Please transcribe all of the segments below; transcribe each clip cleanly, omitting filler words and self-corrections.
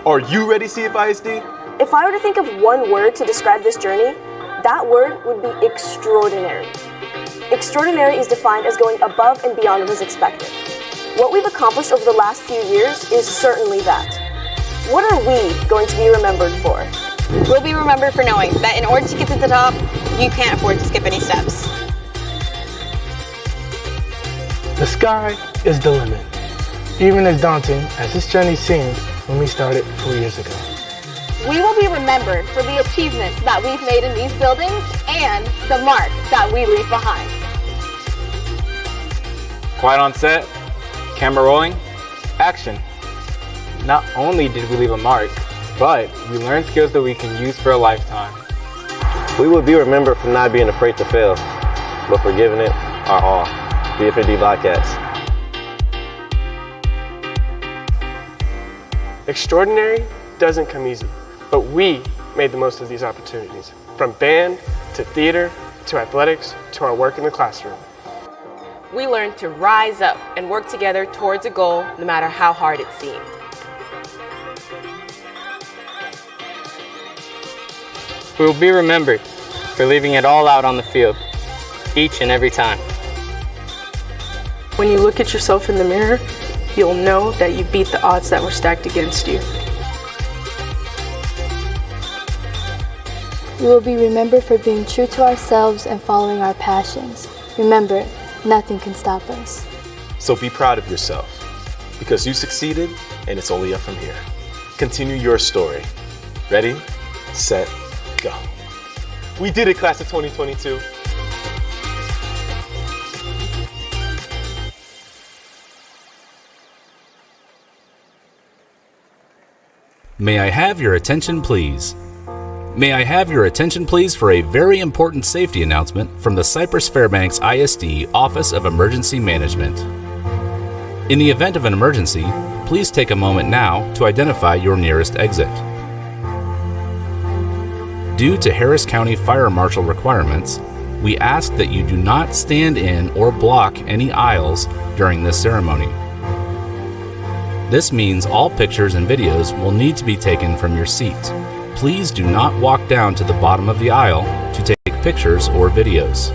Are you ready, CFISD? If I were to think of one word to describe this journey, that word would be extraordinary. Extraordinary is defined as going above and beyond what is expected. What we've accomplished over the last few years is certainly that. What are we going to be remembered for? We'll be remembered for knowing that in order to get to the top, you can't afford to skip any steps. The sky is the limit, even as daunting as this journey seemed when we started 4 years ago. We will be remembered for the achievements that we've made in these buildings and the mark that we leave behind. Quiet on set, camera rolling, action. Not only did we leave a mark, but we learned skills that we can use for a lifetime. We will be remembered for not being afraid to fail, but for giving it our all. BFD Bobcats. Extraordinary doesn't come easy, but we made the most of these opportunities. From band, to theater, to athletics, to our work in the classroom. We learned to rise up and work together towards a goal, no matter how hard it seemed. We will be remembered for leaving it all out on the field, each and every time. When you look at yourself in the mirror, you'll know that you beat the odds that were stacked against you. We will be remembered for being true to ourselves and following our passions. Remember, nothing can stop us. So be proud of yourself, because you succeeded and it's only up from here. Continue your story. Ready, set, go. We did it, class of 2022. May I have your attention, please? May I have your attention, please, for a very important safety announcement from the Cypress-Fairbanks ISD Office of Emergency Management. In the event of an emergency, please take a moment now to identify your nearest exit. Due to Harris County Fire Marshal requirements, we ask that you do not stand in or block any aisles during this ceremony. This means all pictures and videos will need to be taken from your seat. Please do not walk down to the bottom of the aisle to take pictures or videos.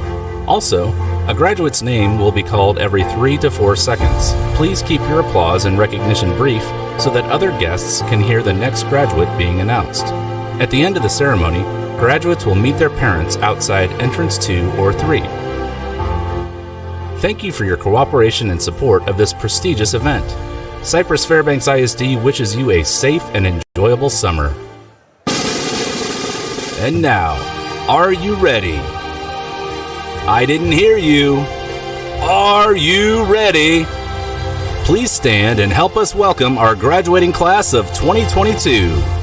Also, a graduate's name will be called every 3 to 4 seconds. Please keep your applause and recognition brief so that other guests can hear the next graduate being announced. At the end of the ceremony, graduates will meet their parents outside entrance 2 or 3. Thank you for your cooperation and support of this prestigious event. Cypress-Fairbanks ISD wishes you a safe and enjoyable summer. And now, are you ready? I didn't hear you. Are you ready? Please stand and help us welcome our graduating class of 2022.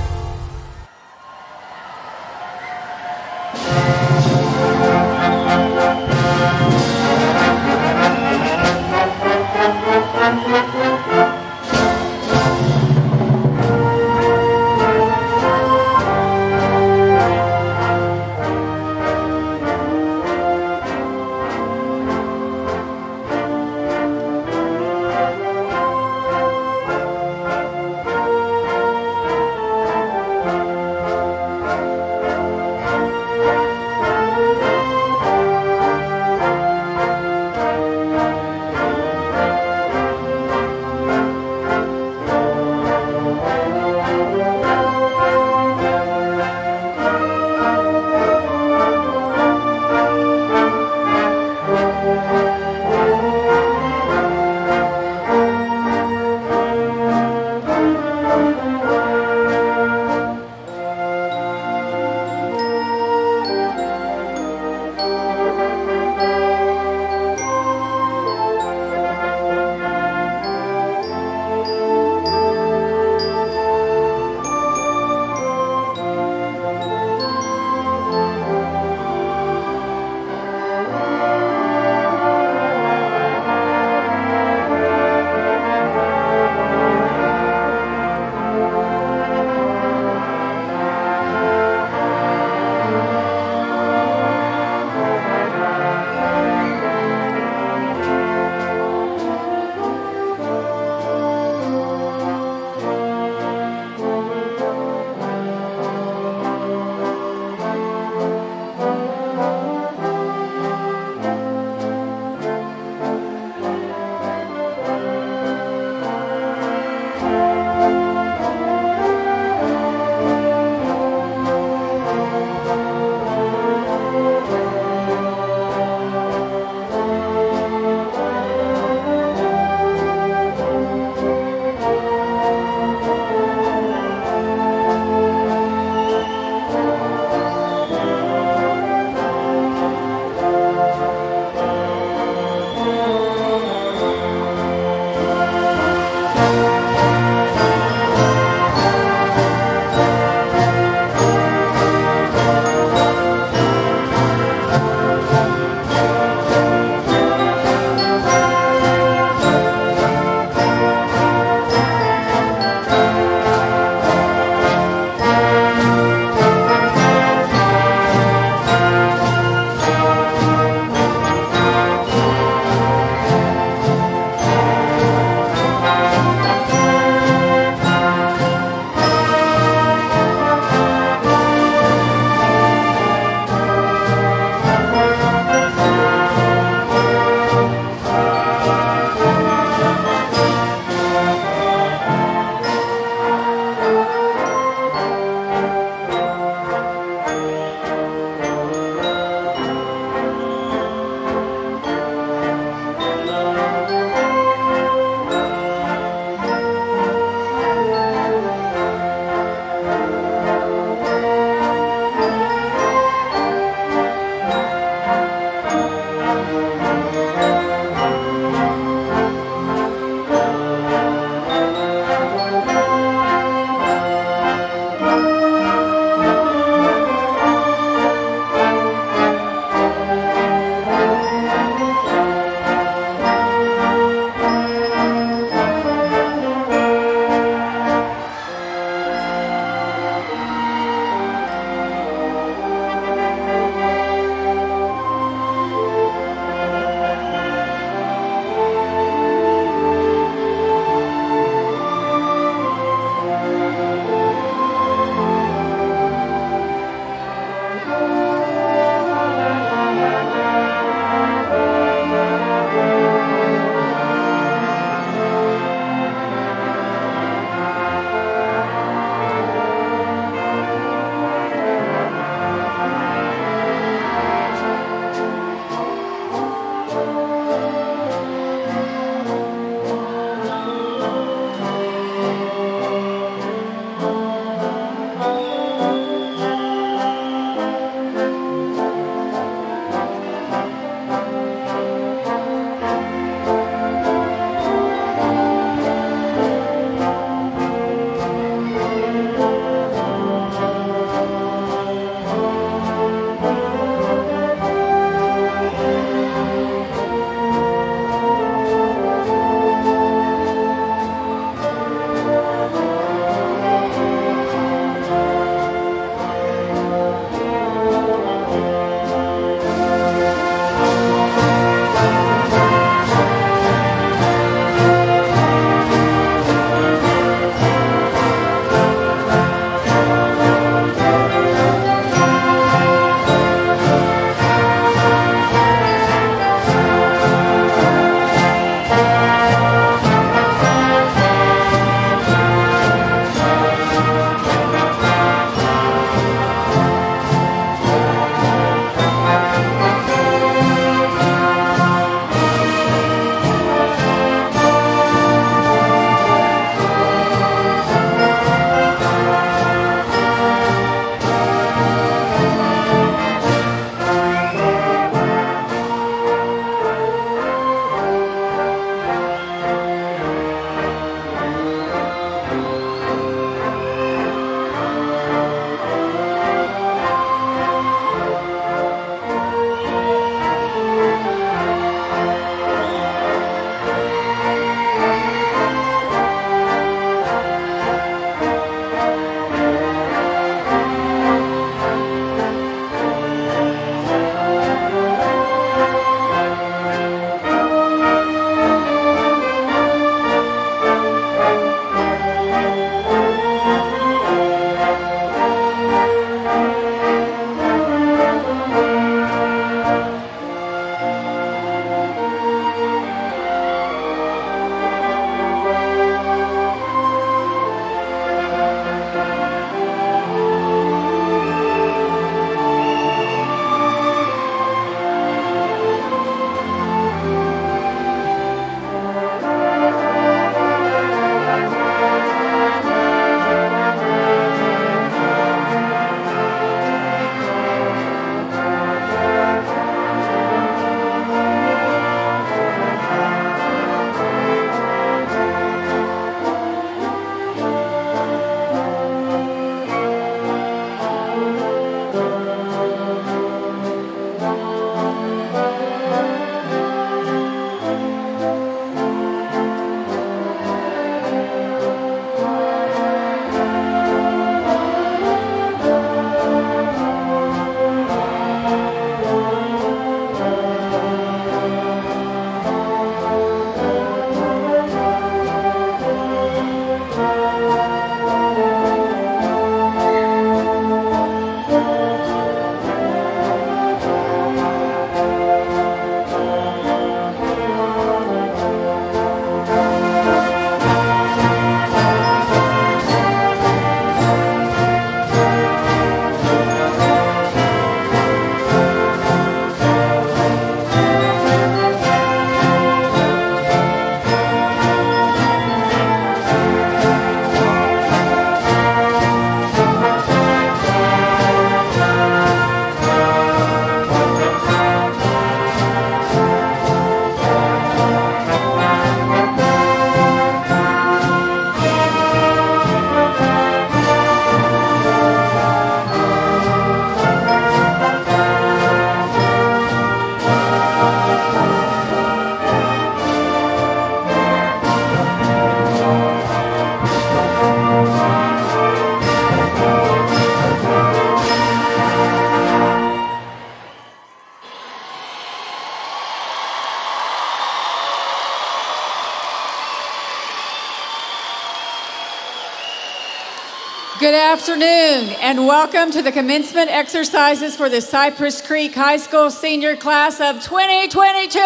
Good afternoon, and welcome to the commencement exercises for the Cypress Creek High School senior class of 2022.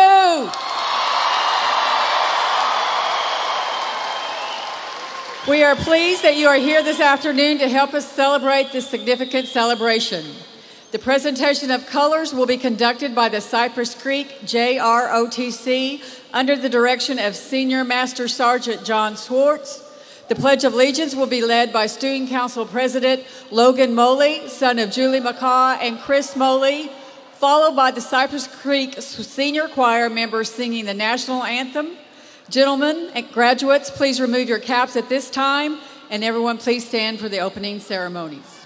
We are pleased that you are here this afternoon to help us celebrate this significant celebration. The presentation of colors will be conducted by the Cypress Creek JROTC under the direction of Senior Master Sergeant John Swartz. The Pledge of Allegiance will be led by Student Council President Logan Moley, son of Julie McCaw and Chris Moley, followed by the Cypress Creek Senior Choir members singing the national anthem. Gentlemen and graduates, please remove your caps at this time, and everyone please stand for the opening ceremonies.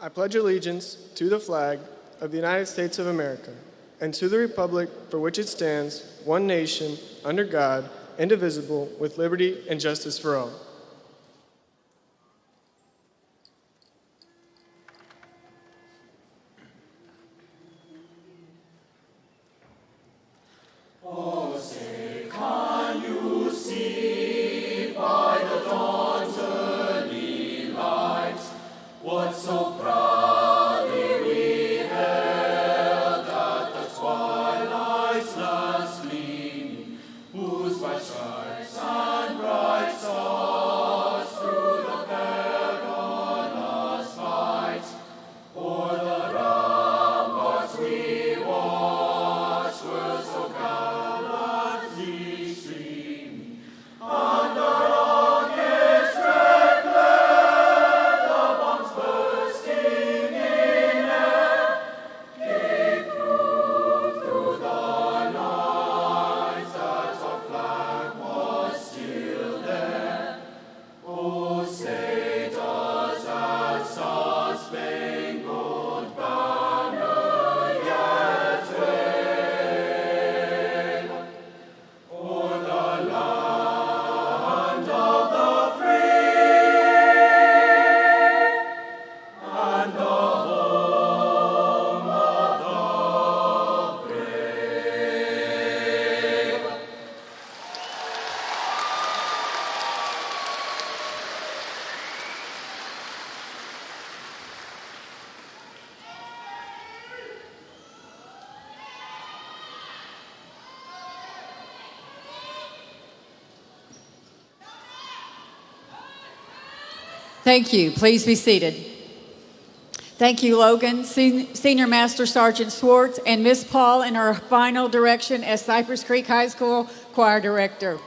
I pledge allegiance to the flag of the United States of America and to the republic for which it stands, one nation, under God, indivisible, with liberty and justice for all. Thank you. Please be seated. Thank you, Logan, Senior Master Sergeant Swartz, and Miss Paul in her final direction as Cypress Creek High School Choir Director.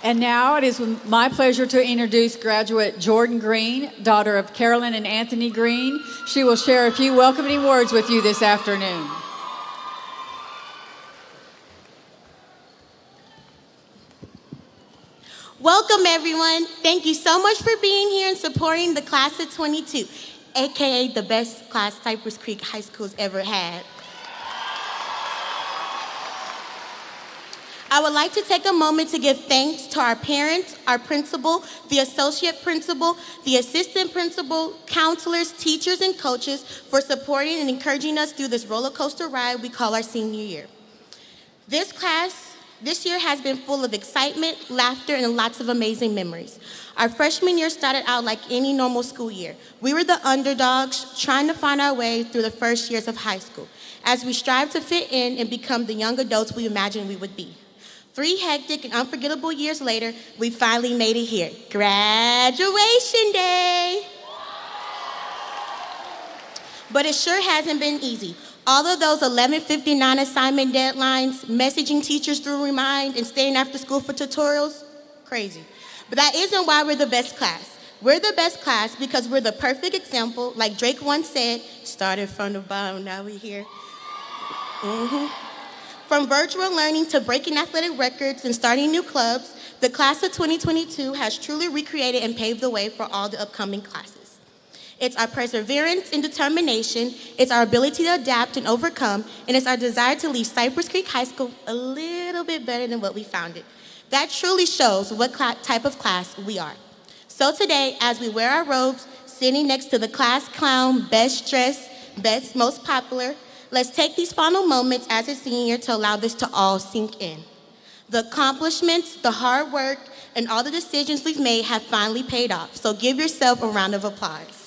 And now it is my pleasure to introduce graduate Jordan Green, daughter of Carolyn and Anthony Green. She will share a few welcoming words with you this afternoon. Welcome, everyone. Thank you so much for being here and supporting the class of 22, aka the best class Cypress Creek High School's ever had. I would like to take a moment to give thanks to our parents, our principal, the associate principal, the assistant principal, counselors, teachers, and coaches for supporting and encouraging us through this roller coaster ride we call our senior year. This year has been full of excitement, laughter, and lots of amazing memories. Our freshman year started out like any normal school year. We were the underdogs trying to find our way through the first years of high school as we strive to fit in and become the young adults we imagined we would be. 3 hectic and unforgettable years later, we finally made it here. Graduation day! But it sure hasn't been easy. All of those 11:59 assignment deadlines, messaging teachers through Remind, and staying after school for tutorials, crazy. But that isn't why we're the best class. We're the best class because we're the perfect example, like Drake once said, started from the bottom, now we're here. From virtual learning to breaking athletic records and starting new clubs, the class of 2022 has truly recreated and paved the way for all the upcoming classes. It's our perseverance and determination, it's our ability to adapt and overcome, and it's our desire to leave Cypress Creek High School a little bit better than what we found it. That truly shows what type of class we are. So today, as we wear our robes, sitting next to the class clown, best dressed, best, most popular, let's take these final moments as a senior to allow this to all sink in. The accomplishments, the hard work, and all the decisions we've made have finally paid off. So give yourself a round of applause.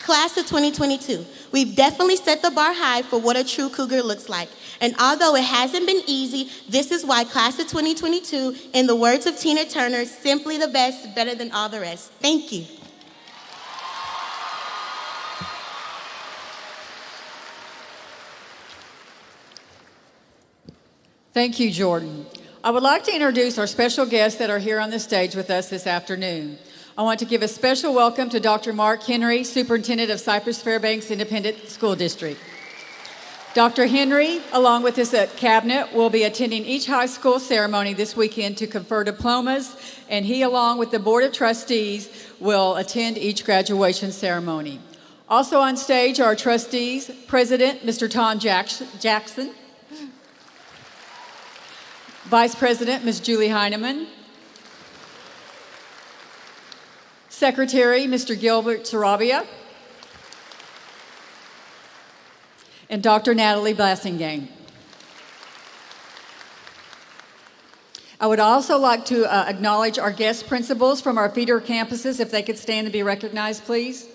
Class of 2022, we've definitely set the bar high for what a true Cougar looks like. And although it hasn't been easy, this is why Class of 2022, in the words of Tina Turner, simply the best, better than all the rest. Thank you. Thank you, Jordan. I would like to introduce our special guests that are here on the stage with us this afternoon. I want to give a special welcome to Dr. Mark Henry, Superintendent of Cypress-Fairbanks Independent School District. Dr. Henry, along with his cabinet, will be attending each high school ceremony this weekend to confer diplomas, and he, along with the Board of Trustees, will attend each graduation ceremony. Also on stage are our trustees, President Mr. Tom Jackson, Vice President Ms. Julie Heineman, Secretary Mr. Gilbert Sarabia, and Dr. Natalie Blassingame. I would also like to acknowledge our guest principals from our feeder campuses, if they could stand and be recognized, please.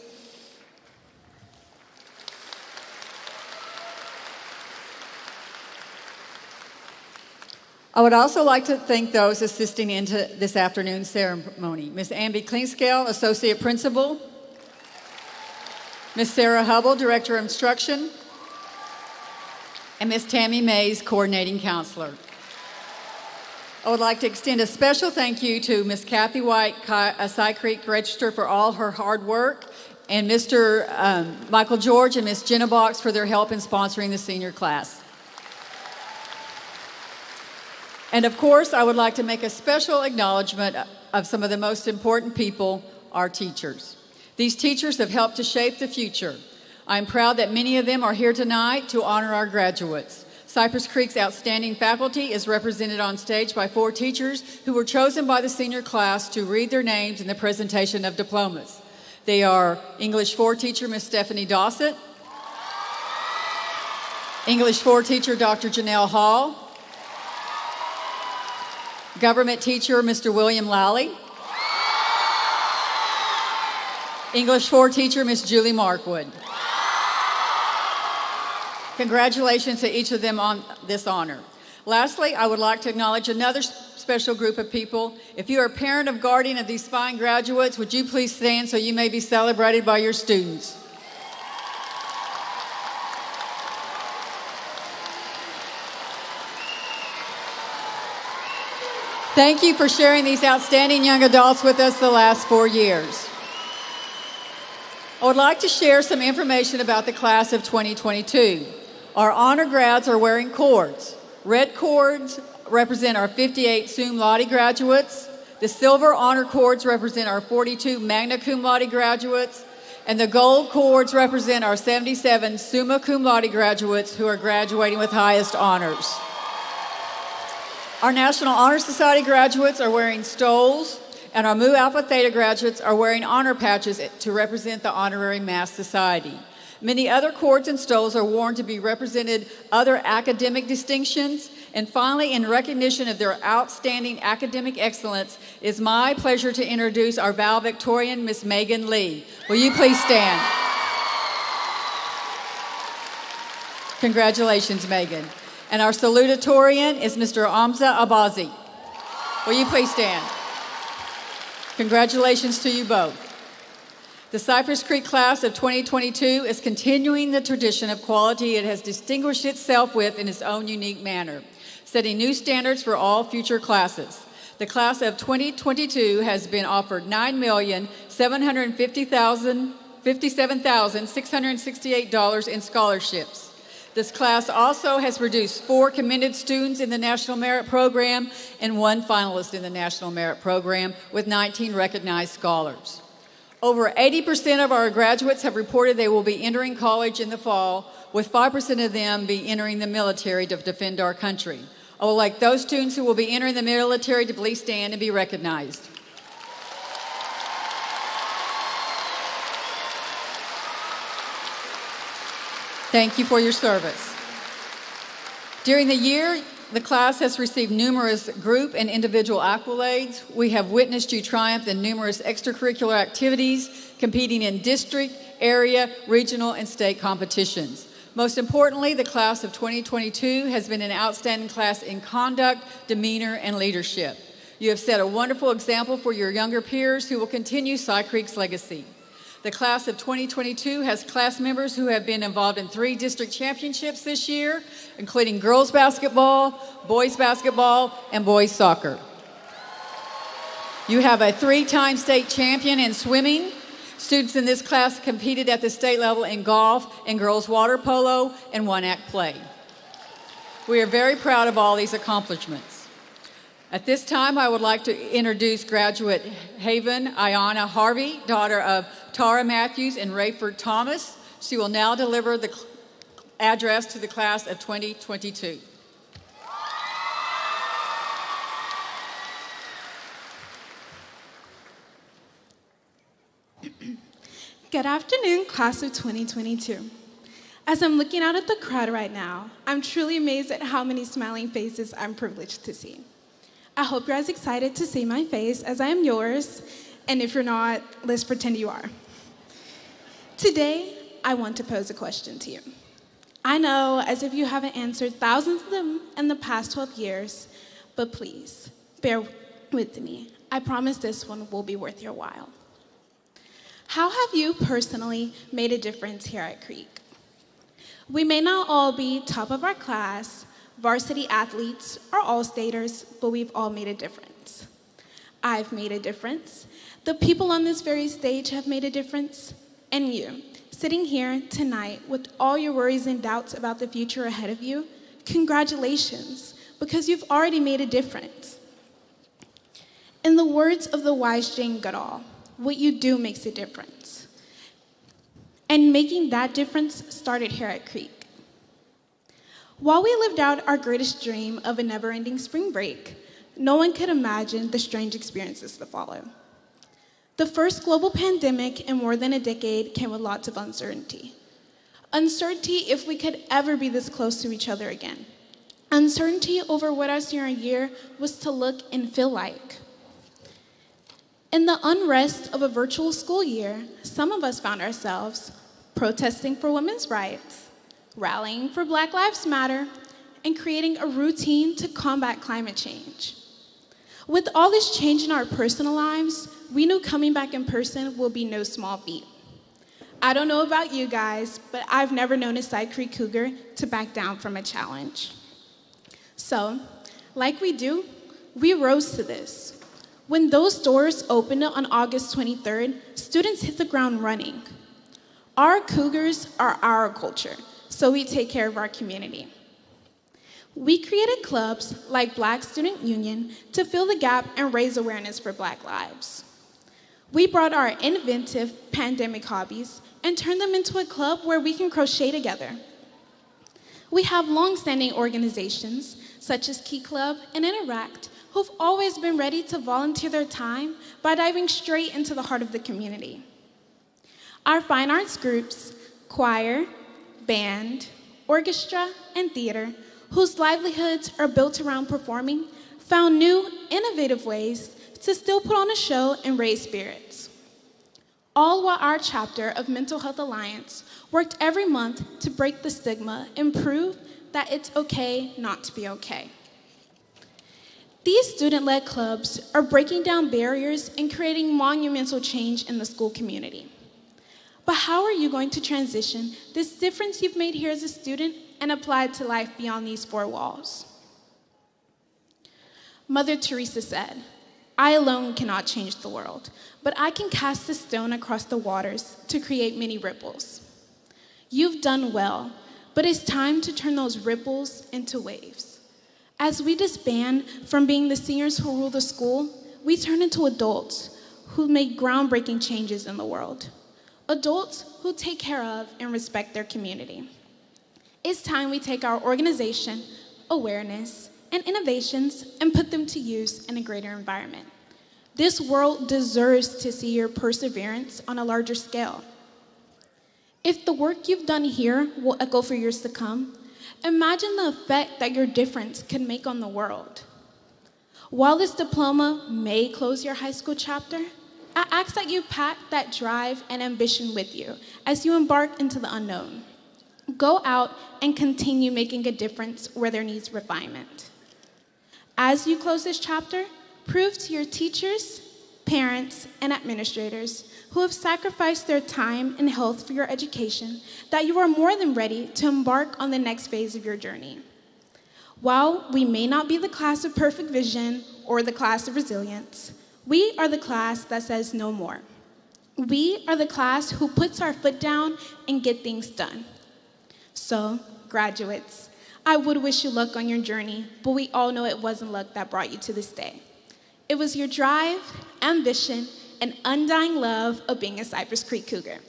I would also like to thank those assisting into this afternoon's ceremony. Ms. Amby Klingscale, Associate Principal. Ms. Sarah Hubble, Director of Instruction. And Ms. Tammy Mays, Coordinating Counselor. I would like to extend a special thank you to Ms. Kathy White, Cy Creek Register, for all her hard work, and Mr. Michael George and Ms. Jenna Box for their help in sponsoring the senior class. And of course, I would like to make a special acknowledgement of some of the most important people, our teachers. These teachers have helped to shape the future. I'm proud that many of them are here tonight to honor our graduates. Cypress Creek's outstanding faculty is represented on stage by 4 teachers who were chosen by the senior class to read their names in the presentation of diplomas. They are English 4 teacher Ms. Stephanie Dossett, English 4 teacher Dr. Janelle Hall, Government teacher, Mr. William Lally. English 4 teacher, Ms. Julie Markwood. Congratulations to each of them on this honor. Lastly, I would like to acknowledge another special group of people. If you are a parent or guardian of these fine graduates, would you please stand so you may be celebrated by your students? Thank you for sharing these outstanding young adults with us the last 4 years. I would like to share some information about the class of 2022. Our honor grads are wearing cords. Red cords represent our 58 cum laude graduates. The silver honor cords represent our 42 magna cum laude graduates. And the gold cords represent our 77 summa cum laude graduates who are graduating with highest honors. Our National Honor Society graduates are wearing stoles, and our Mu Alpha Theta graduates are wearing honor patches to represent the Honorary Mass Society. Many other cords and stoles are worn to be represented other academic distinctions. And finally, in recognition of their outstanding academic excellence, it's my pleasure to introduce our valedictorian, Miss Megan Lee. Will you please stand? Congratulations, Megan. And our salutatorian is Mr. Amza Abazi. Will you please stand? Congratulations to you both. The Cypress Creek class of 2022 is continuing the tradition of quality it has distinguished itself with in its own unique manner, setting new standards for all future classes. The class of 2022 has been offered $9,757,668 in scholarships. This class also has produced 4 commended students in the National Merit Program and 1 finalist in the National Merit Program, with 19 recognized scholars. Over 80% of our graduates have reported they will be entering college in the fall, with 5% of them be entering the military to defend our country. I would like those students who will be entering the military to please stand and be recognized. Thank you for your service. During the year, the class has received numerous group and individual accolades. We have witnessed you triumph in numerous extracurricular activities, competing in district, area, regional, and state competitions. Most importantly, the class of 2022 has been an outstanding class in conduct, demeanor, and leadership. You have set a wonderful example for your younger peers who will continue Cy Creek's legacy. The class of 2022 has class members who have been involved in 3 district championships this year, including girls basketball, and boys soccer. You have a 3-time state champion in swimming. Students in this class competed at the state level in golf and girls water polo and one-act play. We are very proud of all these accomplishments. At this time, I would like to introduce graduate Haven Ayana Harvey, daughter of Tara Matthews and Rayford Thomas. She will now deliver the address to the class of 2022. Good afternoon, class of 2022. As I'm looking out at the crowd right now, I'm truly amazed at how many smiling faces I'm privileged to see. I hope you're as excited to see my face as I am yours, and if you're not, let's pretend you are. Today, I want to pose a question to you. I know as if you haven't answered thousands of them in the past 12 years, but please, bear with me. I promise this one will be worth your while. How have you personally made a difference here at Creek? We may not all be top of our class, varsity athletes, or all-staters, but we've all made a difference. I've made a difference. The people on this very stage have made a difference. And you, sitting here tonight with all your worries and doubts about the future ahead of you, congratulations, because you've already made a difference. In the words of the wise Jane Goodall, what you do makes a difference. And making that difference started here at Creek. While we lived out our greatest dream of a never-ending spring break, no one could imagine the strange experiences that follow. The first global pandemic in more than a decade came with lots of uncertainty. Uncertainty if we could ever be this close to each other again. Uncertainty over what our senior year was to look and feel like. In the unrest of a virtual school year, some of us found ourselves protesting for women's rights, rallying for Black Lives Matter, and creating a routine to combat climate change. With all this change in our personal lives, we knew coming back in person will be no small feat. I don't know about you guys, but I've never known a Cy Creek Cougar to back down from a challenge. So, like we do, we rose to this. When those doors opened on August 23rd, students hit the ground running. Our Cougars are our culture, so we take care of our community. We created clubs like Black Student Union to fill the gap and raise awareness for Black lives. We brought our inventive pandemic hobbies and turned them into a club where we can crochet together. We have long-standing organizations such as Key Club and Interact who've always been ready to volunteer their time by diving straight into the heart of the community. Our fine arts groups, choir, band, orchestra, and theater, whose livelihoods are built around performing, found new, innovative ways to still put on a show and raise spirits. All while our chapter of Mental Health Alliance worked every month to break the stigma and prove that it's okay not to be okay. These student-led clubs are breaking down barriers and creating monumental change in the school community. But how are you going to transition this difference you've made here as a student and apply it to life beyond these four walls? Mother Teresa said, "I alone cannot change the world, but I can cast a stone across the waters to create many ripples." You've done well, but it's time to turn those ripples into waves. As we disband from being the seniors who rule the school, we turn into adults who make groundbreaking changes in the world. Adults who take care of and respect their community. It's time we take our organization, awareness, and innovations and put them to use in a greater environment. This world deserves to see your perseverance on a larger scale. If the work you've done here will echo for years to come, imagine the effect that your difference can make on the world. While this diploma may close your high school chapter, I ask that you pack that drive and ambition with you as you embark into the unknown. Go out and continue making a difference where there needs refinement. As you close this chapter, prove to your teachers, parents, and administrators who have sacrificed their time and health for your education that you are more than ready to embark on the next phase of your journey. While we may not be the class of perfect vision or the class of resilience, we are the class that says no more. We are the class who puts our foot down and get things done. So, graduates, I would wish you luck on your journey, but we all know it wasn't luck that brought you to this day. It was your drive, ambition, and undying love of being a Cypress Creek Cougar.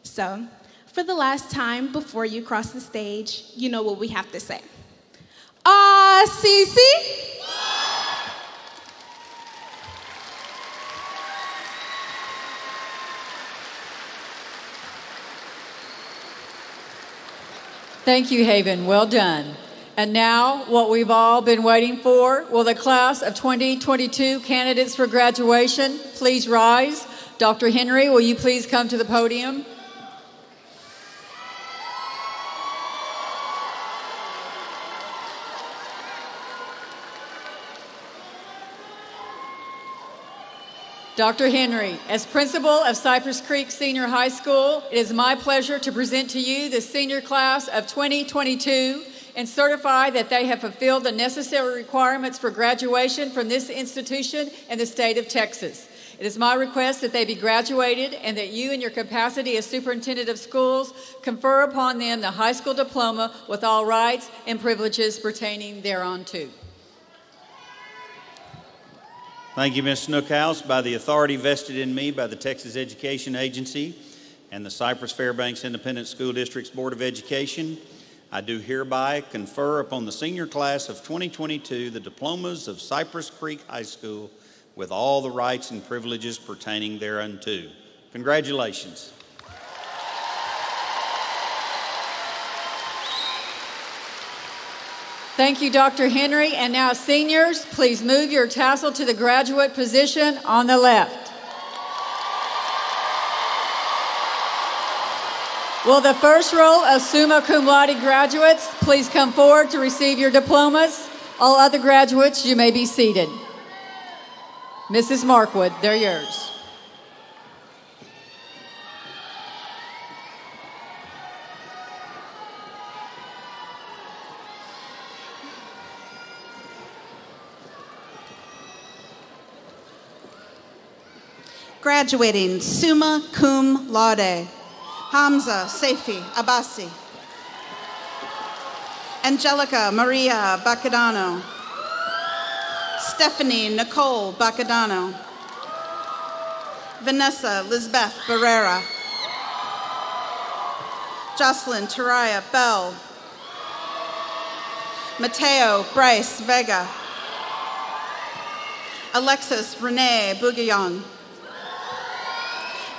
So, for the last time before you cross the stage, you know what we have to say. Ah, Cece. Thank you, Haven. Well done. And now, what we've all been waiting for, will the class of 2022 candidates for graduation please rise? Dr. Henry, will you please come to the podium? Dr. Henry, as principal of Cypress Creek Senior High School, it is my pleasure to present to you the senior class of 2022 and certify that they have fulfilled the necessary requirements for graduation from this institution in the state of Texas. It is my request that they be graduated and that you, in your capacity as superintendent of schools, confer upon them the high school diploma with all rights and privileges pertaining thereunto. Thank you, Ms. Snookhouse. By the authority vested in me by the Texas Education Agency and the Cypress-Fairbanks Independent School District's Board of Education, I do hereby confer upon the senior class of 2022 the diplomas of Cypress Creek High School with all the rights and privileges pertaining thereunto. Congratulations. Thank you, Dr. Henry. And now, seniors, please move your tassel to the graduate position on the left. Will the first row of summa cum laude graduates please come forward to receive your diplomas? All other graduates, you may be seated. Mrs. Markwood, they're yours. Graduating summa cum laude, Hamza Seifi Abbasi, Angelica Maria Bacadano, Stephanie Nicole Bacadano, Vanessa Lizbeth Barrera, Jocelyn Taraya Bell, Mateo Bryce Vega, Alexis Renee Bougayon,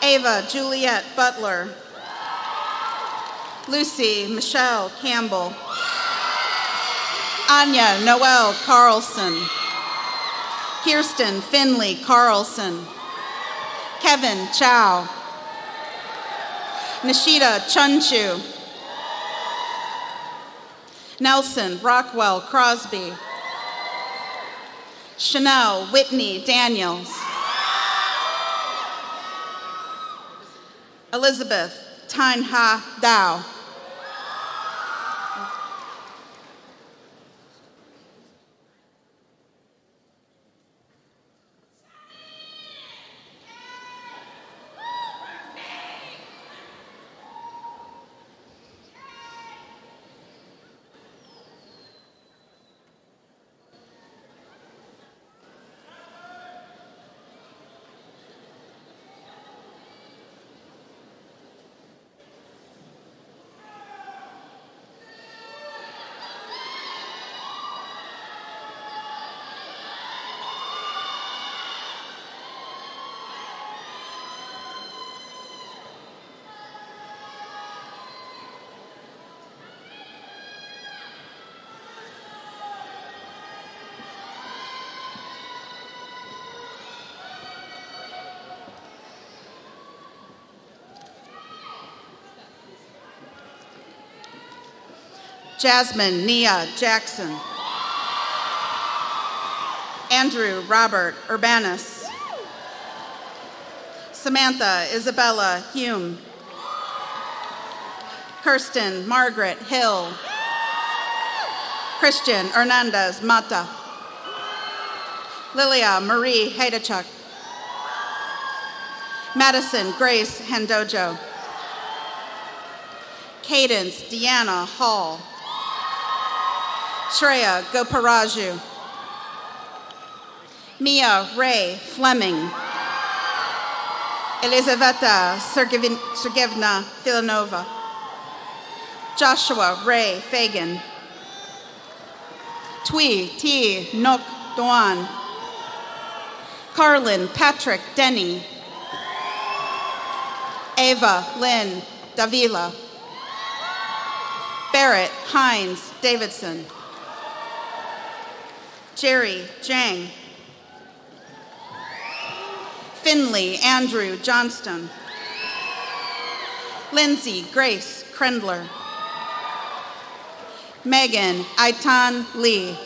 Ava Juliet Butler, Lucy Michelle Campbell, Anya Noel Carlson, Kirsten Finley Carlson, Kevin Chow, Nishita Chunchu, Nelson Rockwell Crosby, Chanel, Chanel Whitney Daniels, Elizabeth Tyne Ha Dow. Jasmine Nia Jackson. Andrew Robert Urbanus. Samantha Isabella Hume. Kirsten Margaret Hill. Christian Hernandez Mata. Lilia Marie Haidachuk. Madison Grace Hendojo. Cadence Deanna Hall. Shreya Goparaju. Mia Ray Fleming. Elizaveta Sergeyevna Filanova. Joshua Ray Fagan. Tui T. Nok Doan. Carlin Patrick Denny. Ava Lynn Davila. Barrett Hines Davidson. Jerry Jang. Finley Andrew Johnston. Lindsay Grace Krendler. Megan Aitan Lee.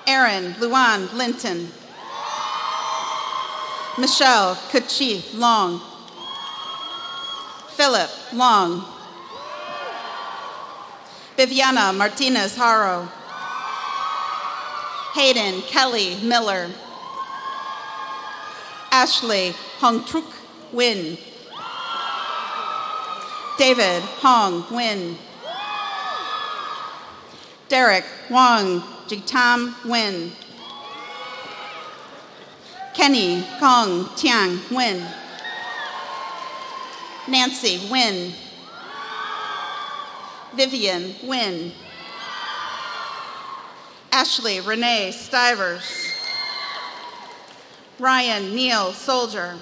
Aaron Luan Linton. Michelle Kachi Long. Philip Long. Viviana Martinez Haro. Hayden Kelly Miller. Ashley Hongtruk Win. David Hong Win. Derek Wang Jitam Win. Kenny Kong Tiang Win. Nancy Win. Vivian Win. Ashley Renee Stivers. Ryan Neal Soldier.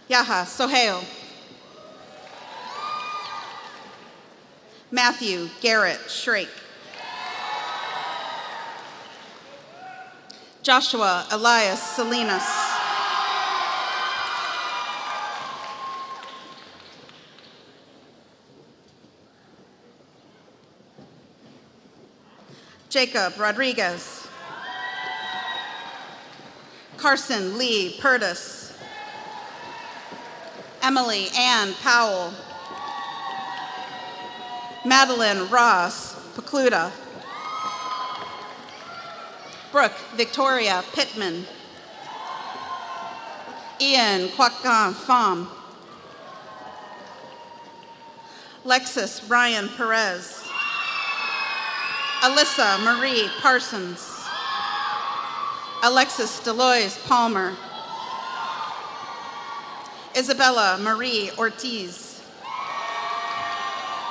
Yaha Sohail. Matthew Garrett Shrake. Joshua Elias Salinas. Jacob Rodriguez. Carson Lee Purtis. Emily Ann Powell. Madeline Ross Pacluda. Brooke Victoria Pittman. Ian Kwakgan Pham. Lexus Ryan Perez. Alyssa Marie Parsons. Alexis Deloise Palmer. Isabella Marie Ortiz.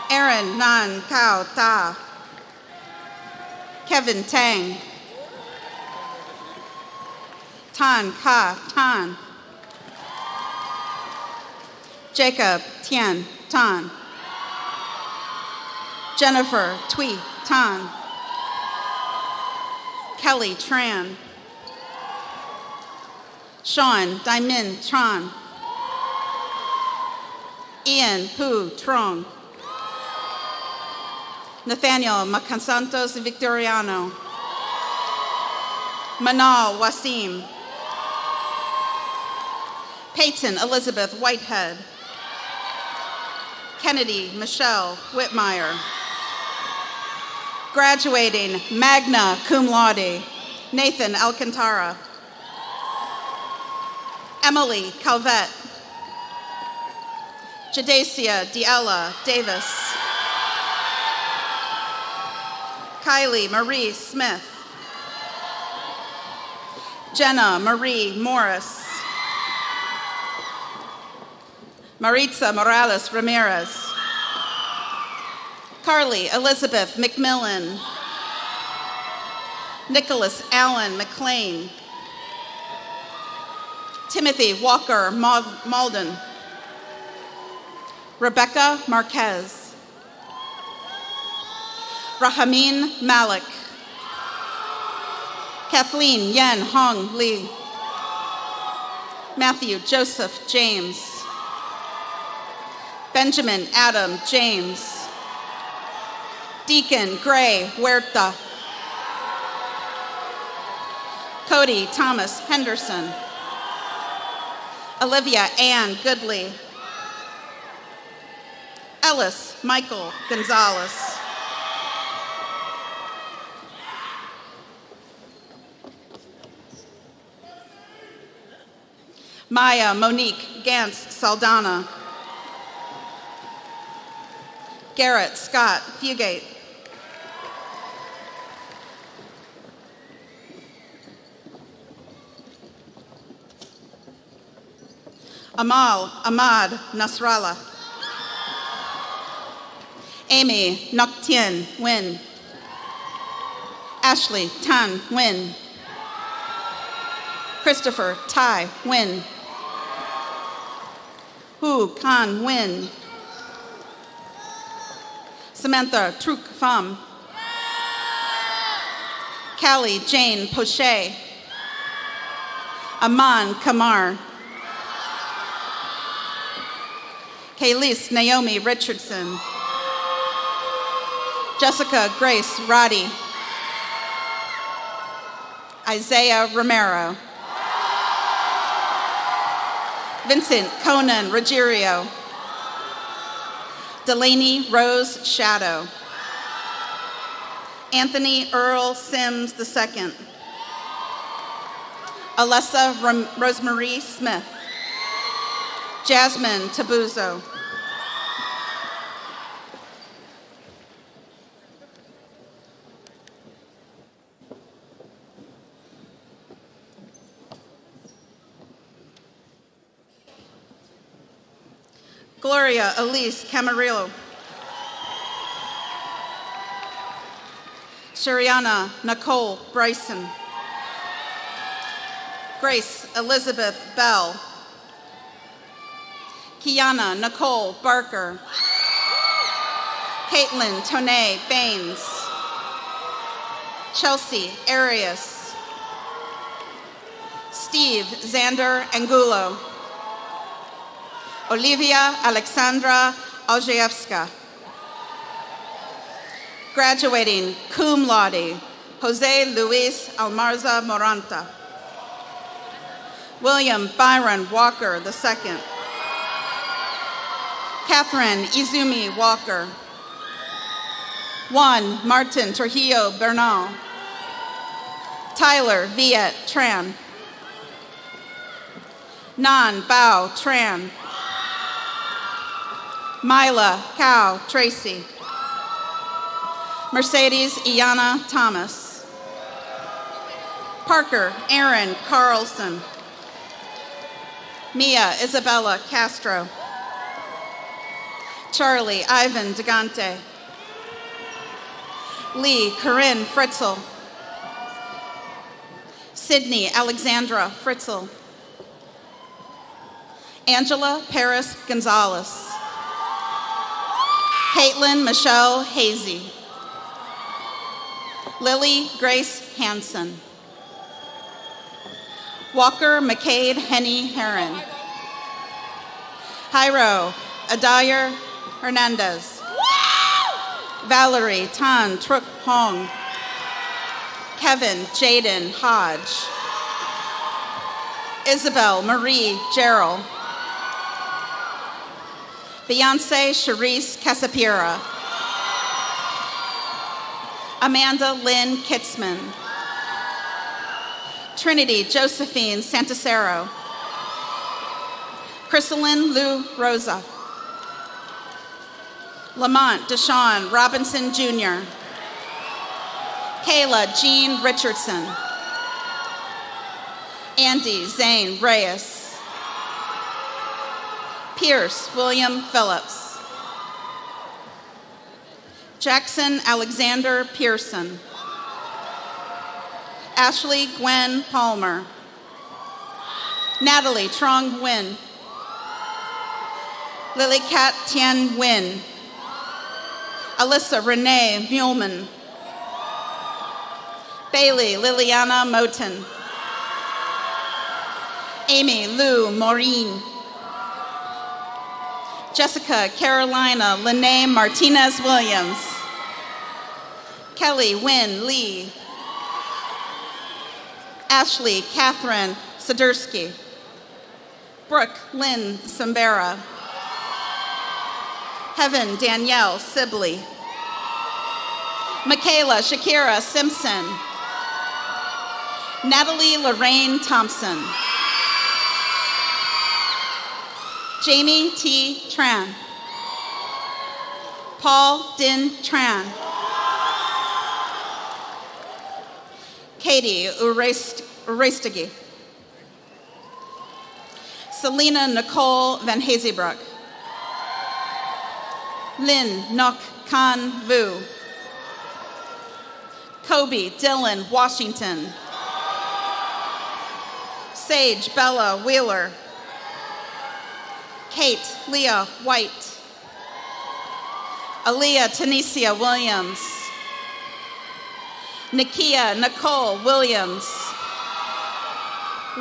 Aaron Nan Kao Ta. Kevin Tang. Tan Ka Tan. Jacob Tian Tan. Jennifer Tui Tan. Kelly Tran. Sean Daimin Tran. Ian Hu Trong. Nathaniel Macansantos Victoriano. Manal Wasim. Peyton Elizabeth Whitehead. Kennedy Michelle Whitmire. Graduating magna cum laude, Nathan Alcantara. Emily Calvette. Jadacia Diella Davis. Kylie Marie Smith. Jenna Marie Morris. Maritza Morales Ramirez. Carly Elizabeth McMillan. Nicholas Allen McLean. Timothy Walker Malden. Rebecca Marquez. Rahamin Malik. Kathleen Yen Hong Lee. Matthew Joseph James. Benjamin Adam James. Deacon Gray Huerta. Cody Thomas Henderson. Olivia Ann Goodley. Ellis Michael Gonzalez. Maya Monique Gantz Saldana. Garrett Scott Fugate. Amal Ahmad Nasrallah. Amy Noktien Nguyen. Ashley Tan Nguyen. Christopher Tai Nguyen. Hu Kan Nguyen. Samantha Truk Pham. Callie Jane Poche. Aman Kamar. Kaylise Naomi Richardson. Jessica Grace Roddy. Isaiah Romero. Vincent Conan Ruggiero. Delaney Rose Shadow. Anthony Earl Sims II. Alessa Rosemarie Smith. Jasmine Tabuzo. Gloria Elise Camarillo. Shariana Nicole Bryson. Grace Elizabeth Bell. Kiana Nicole Barker. Caitlin Tonee Baines. Chelsea Arias. Steve Xander Angulo. Olivia Alexandra Algievska. Graduating cum laude, Jose Luis Almarza Moranta. William Byron Walker II. Catherine Izumi Walker. Juan Martin Trujillo Bernal. Tyler Viet Tran. Nan Bao Tran. Mila Cow Tracy. Mercedes Iana Thomas. Parker Aaron Carlson. Mia Isabella Castro. Charlie Ivan Degante. Lee Corinne Fritzel. Sydney Alexandra Fritzel. Angela Paris Gonzalez. Caitlin Michelle Hazy. Lily Grace Hansen. Walker McCade Henny Heron. Jairo Adair Hernandez. Valerie Tan Truk Hong. Kevin Jaden Hodge. Isabel Marie Gerald. Beyonce Charisse Casapira. Amanda Lynn Kitzman. Trinity Josephine Santasero. Chrysalyn Lou Rosa. Lamont Deshawn Robinson Jr. Kayla Jean Richardson. Andy Zane Reyes. Pierce William Phillips. Jackson Alexander Pearson. Ashley Gwen Palmer. Natalie Trong Nguyen. Lily Kat Tien Nguyen. Alyssa Renee Muehlman. Bailey Liliana Moten. Amy Lou Maureen. Jessica Carolina Lene Martinez Williams. Kelly Wynn Lee. Ashley Catherine Sadursky. Brooke Lynn Sambera. Heaven Danielle Sibley. Michaela Shakira Simpson. Natalie Lorraine Thompson. Jamie T. Tran. Paul Din Tran. Katie Urestegi. Selena Nicole Van Hazebrook. Lynn Nok Kan Vu. Kobe Dylan Washington. Sage Bella Wheeler. Kate Leah White. Aaliyah Tanisha Williams. Nakia Nicole Williams.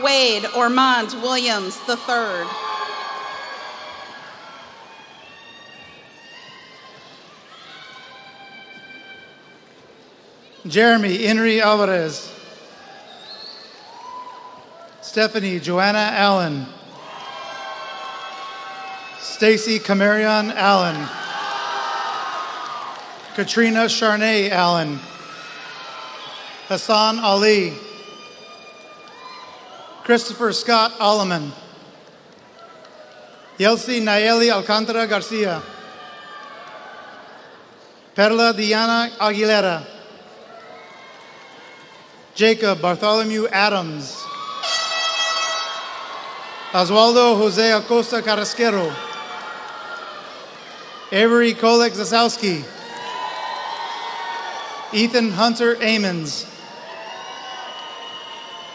Wade Ormond Williams III. Jeremy Henry Alvarez. Stephanie Joanna Allen. Stacy Camarion Allen. Katrina Charnay Allen. Hassan Ali. Christopher Scott Alleman. Yelsi Nayeli Alcantara Garcia. Perla Diana Aguilera. Jacob Bartholomew Adams. Oswaldo Jose Acosta Carrasquero. Avery Kolek Zasowski. Ethan Hunter Amons.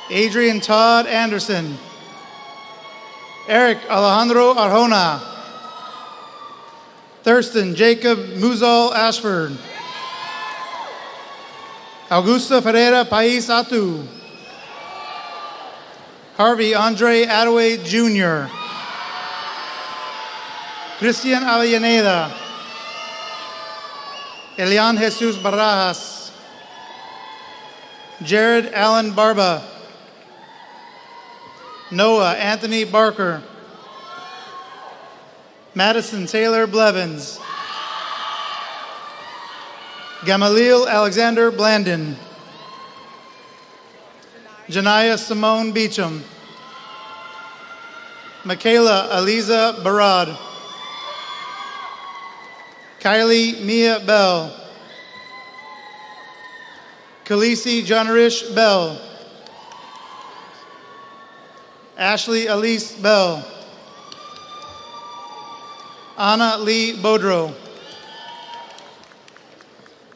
Adrian Todd Anderson. Eric Alejandro Arjona. Thurston Jacob Muzal Ashford. Augusto Ferreira Pais Atu. Harvey Andre Attaway Jr. Christian Avellaneda. Elian Jesus Barajas. Jared Allen Barba. Noah Anthony Barker. Madison Taylor Blevins. Gamaliel Alexander Blandon. Janaya Simone Beecham. Michaela Aliza Barad. Kylie Mia Bell. Khaleesi Johnarish Bell. Ashley Elise Bell. Anna Lee Bodrow.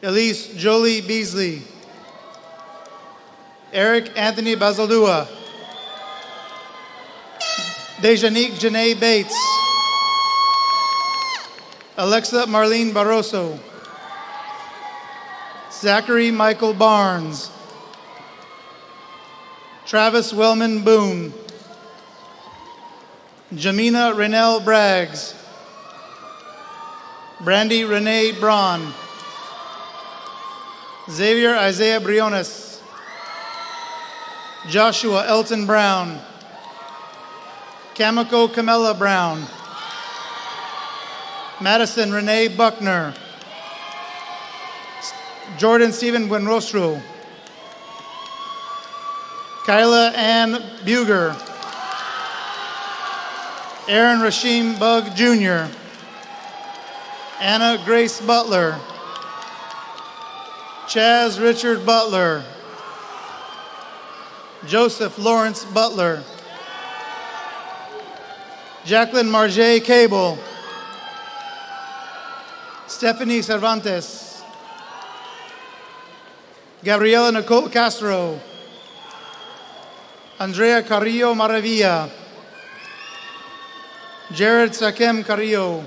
Elise Jolie Beasley. Eric Anthony Bazaldua. Dejanique Janae Bates. Alexa Marlene Barroso. Zachary Michael Barnes. Travis Wellman Boone. Jamina Renelle Braggs. Brandy Renee Braun. Xavier Isaiah Briones. Joshua Elton Brown. Kamiko Camilla Brown. Madison Renee Buckner. Jordan Stephen Buenrostro. Kyla Ann Buger. Aaron Rashim Bug Jr. Anna Grace Butler. Chaz Richard Butler. Joseph Lawrence Butler. Jacqueline Marjay Cable. Stephanie Cervantes. Gabriela Nicole Castro. Andrea Carrillo Maravilla. Jared Sakem Carrillo.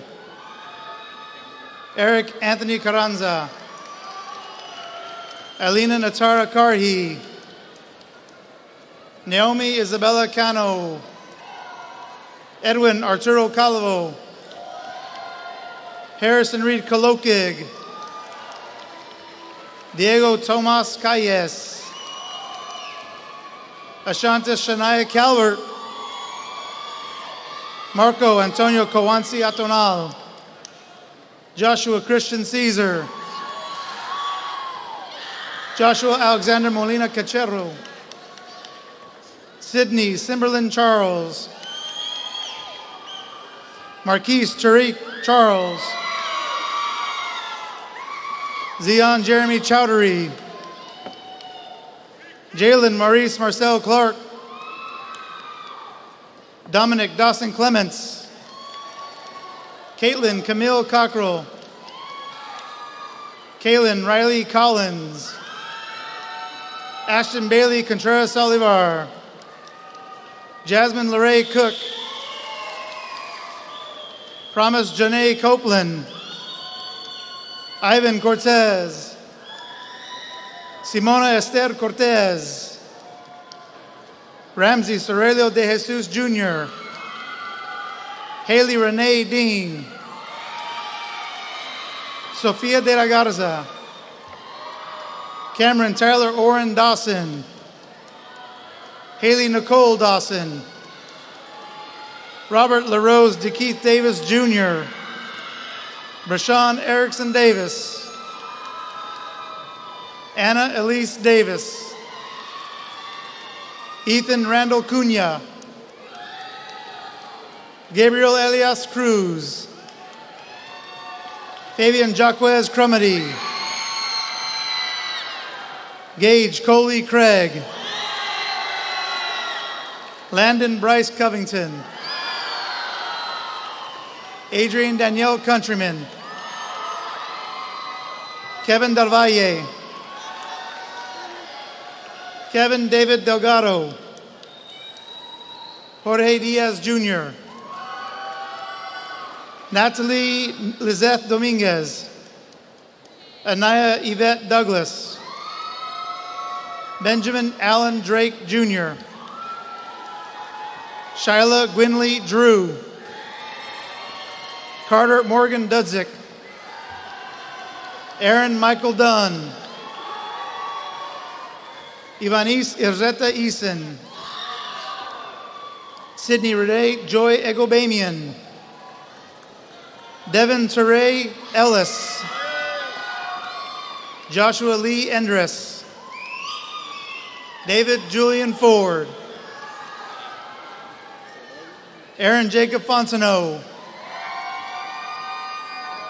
Eric Anthony Carranza. Alina Natara Karhi. Naomi Isabella Cano. Edwin Arturo Calvo. Harrison Reed Kolokig. Diego Tomas Calles. Ashanta Shania Calvert. Marco Antonio Cowansi Atonal. Joshua Christian Caesar. Joshua Alexander Molina Cachero. Sydney Simberlin Charles. Marquise Tariq Charles. Zion Jeremy Chowdhury. Jalen Maurice Marcel Clark. Dominic Dawson Clements. Caitlin Camille Cockrell. Kaylin Riley Collins. Ashton Bailey Contreras Olivar. Jasmine Lorraine Cook. Promise Janae Copeland. Ivan Cortez. Simona Esther Cortez. Ramsey Sorelio de Jesus Jr. Haley Renee Dean. Sofia de la Garza. Cameron Tyler Oren Dawson. Haley Nicole Dawson. Robert LaRose DeKeith Davis Jr. Brashawn Erickson Davis. Anna Elise Davis. Ethan Randall Cunha. Gabriel Elias Cruz. Fabian Jaquez Crumedy. Gage Coley Craig. Landon Bryce Covington. Adrian Danielle Countryman. Kevin Del Valle. Kevin David Delgado. Jorge Diaz Jr. Natalie Lizeth Dominguez. Anaya Yvette Douglas. Benjamin Allen Drake Jr. Shyla Gwynley Drew. Carter Morgan Dudzik. Aaron Michael Dunn. Ivanice Irzeta Eason. Sydney Renee Joy Egobamian. Devin Teray Ellis. Joshua Lee Endress. David Julian Ford. Aaron Jacob Fontenot.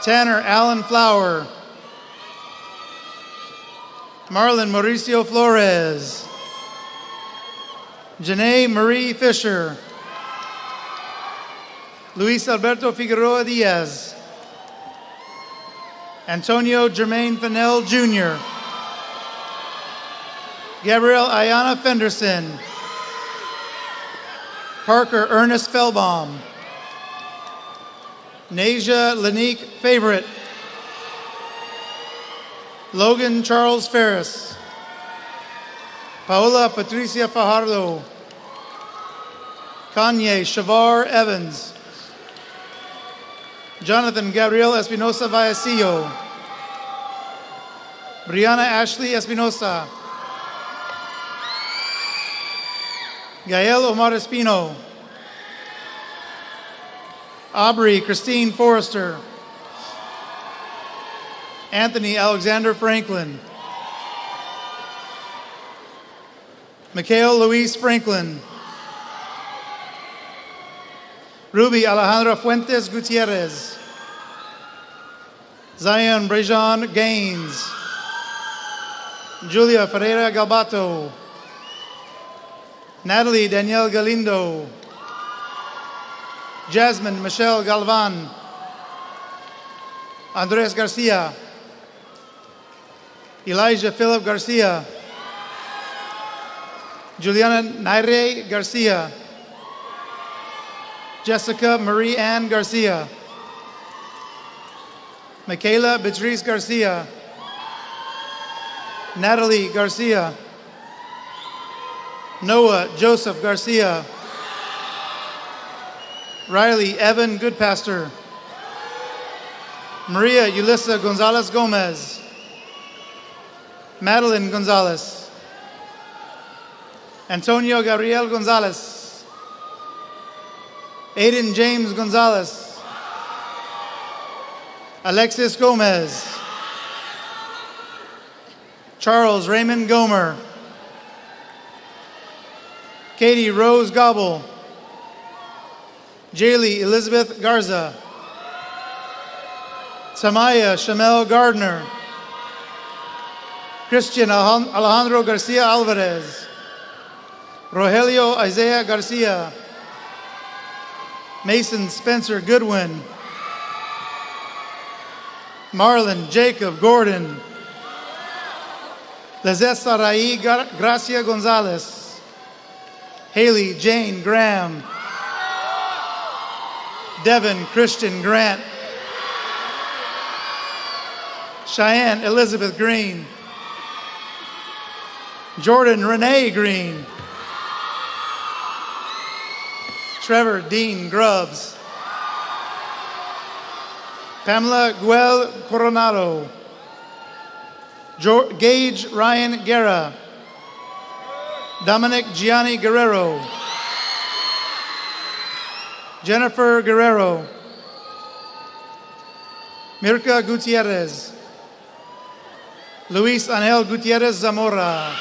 Tanner Allen Flower. Marlon Mauricio Flores. Janae Marie Fisher. Luis Alberto Figueroa Diaz. Antonio Jermaine Fennell Jr. Gabrielle Ayana Fenderson. Parker Ernest Fellbaum. Nasia Lanique Favorite. Logan Charles Ferris. Paola Patricia Fajardo. Kanye Shavar Evans. Jonathan Gabriel Espinosa Vallecillo. Brianna Ashley Espinosa. Gael Omar Espino. Aubrey Christine Forrester. Anthony Alexander Franklin. Mikhail Luis Franklin. Ruby Alejandra Fuentes Gutierrez. Zion Brejon Gaines. Julia Ferreira Galbato. Natalie Danielle Galindo. Jasmine Michelle Galvan. Andres Garcia. Elijah Philip Garcia. Juliana Naire Garcia. Jessica Marie Ann Garcia. Michaela Beatriz Garcia. Natalie Garcia. Noah Joseph Garcia. Riley Evan Goodpastor. Maria Yulissa Gonzalez Gomez. Madeline Gonzalez. Antonio Gabriel Gonzalez. Aiden James Gonzalez. Alexis Gomez. Charles Raymond Gomer. Katie Rose Gobble. Jaylee Elizabeth Garza. Samaya Shamel Gardner. Christian Alejandro Garcia Alvarez. Rogelio Isaiah Garcia. Mason Spencer Goodwin. Marlon Jacob Gordon. Lizette Sarai Gracia Gonzalez. Haley Jane Graham. Devin Christian Grant. Cheyenne Elizabeth Green. Jordan Renee Green. Trevor Dean Grubbs. Pamela Guel Coronado. Gage Ryan Guerra. Dominic Gianni Guerrero. Jennifer Guerrero. Mirka Gutierrez. Luis Angel Gutierrez Zamora.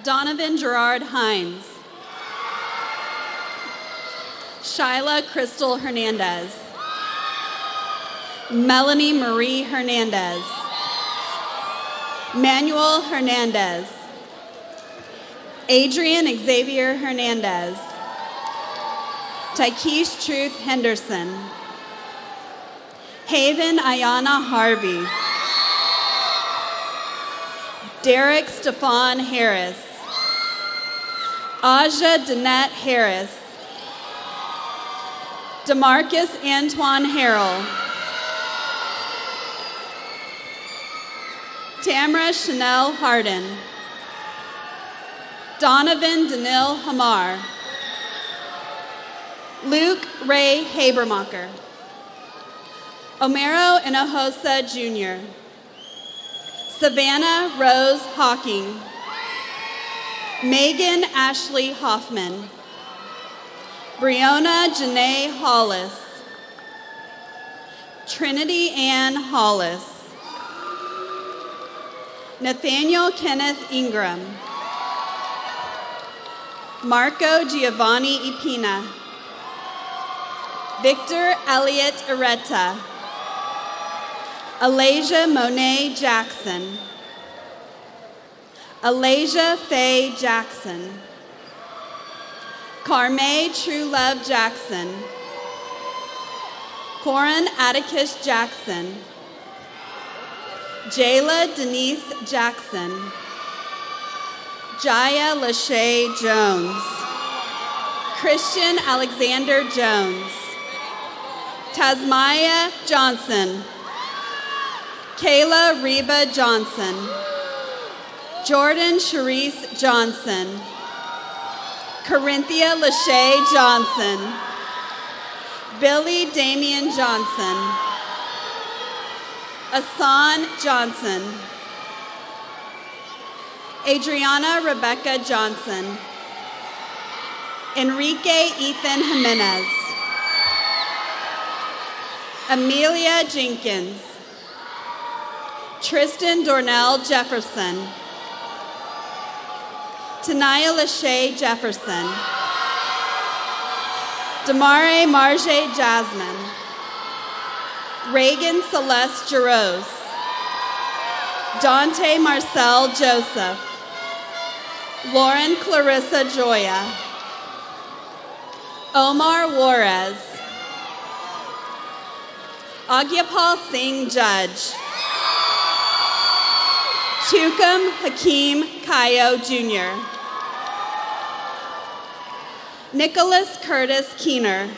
Donovan Gerard Hines. Shyla Crystal Hernandez. Melanie Marie Hernandez. Manuel Hernandez. Adrian Xavier Hernandez. Tykeesh Truth Henderson. Haven Ayana Harvey. Derek Stefan Harris. Aja Danette Harris. Demarcus Antoine Harrell. Tamara Chanel Harden. Donovan Danil Hamar. Luke Ray Habermacher. Omero Inohosa Jr. Savannah Rose Hawking. Megan Ashley Hoffman. Brionna Janae Hollis. Trinity Ann Hollis. Nathaniel Kenneth Ingram. Marco Giovanni Ipina. Victor Elliott Areta. Alasia Monet Jackson. Alasia Faye Jackson. Carme True Love Jackson. Corin Atticus Jackson. Jayla Denise Jackson. Jaya Lachey Jones. Christian Alexander Jones. Tasmaya Johnson. Kayla Reba Johnson. Jordan Sharice Johnson. Corinthia Lachey Johnson. Billy Damian Johnson. Asan Johnson. Adriana Rebecca Johnson. Enrique Ethan Jimenez. Amelia Jenkins. Tristan Dornell Jefferson. Tanaya Lachey Jefferson. Damare Marje Jasmine. Reagan Celeste Jaros. Dante Marcel Joseph. Lauren Clarissa Joya. Omar Juarez. Agyapal Singh Judge. Tukum Hakeem Kayo Jr. Nicholas Curtis Keener.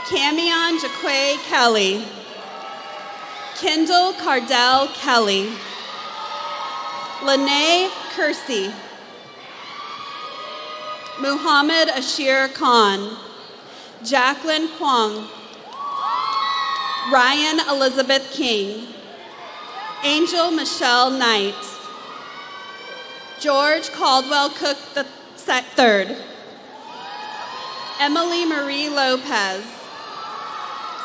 Camion Jaquay Kelly. Kendall Cardell Kelly. Lene Kersey. Muhammad Ashir Khan. Jacqueline Kwong. Ryan Elizabeth King. Angel Michelle Knight. George Caldwell Cook III. Emily Marie Lopez.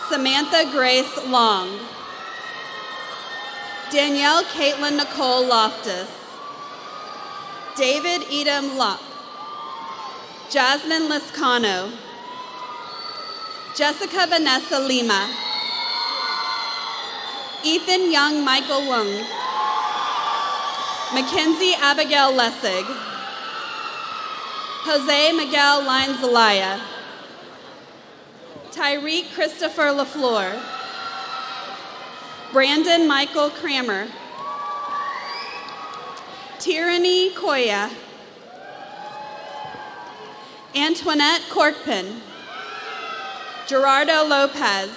Samantha Grace Long. Danielle Caitlin Nicole Loftus. David Edom Locke. Jasmine Liscano. Jessica Vanessa Lima. Ethan Young Michael Lung. Mackenzie Abigail Lessig. Jose Miguel Lanzalaya. Tyreek Christopher LaFleur. Brandon Michael Kramer. Tyranny Koya. Antoinette Corkpin. Gerardo Lopez.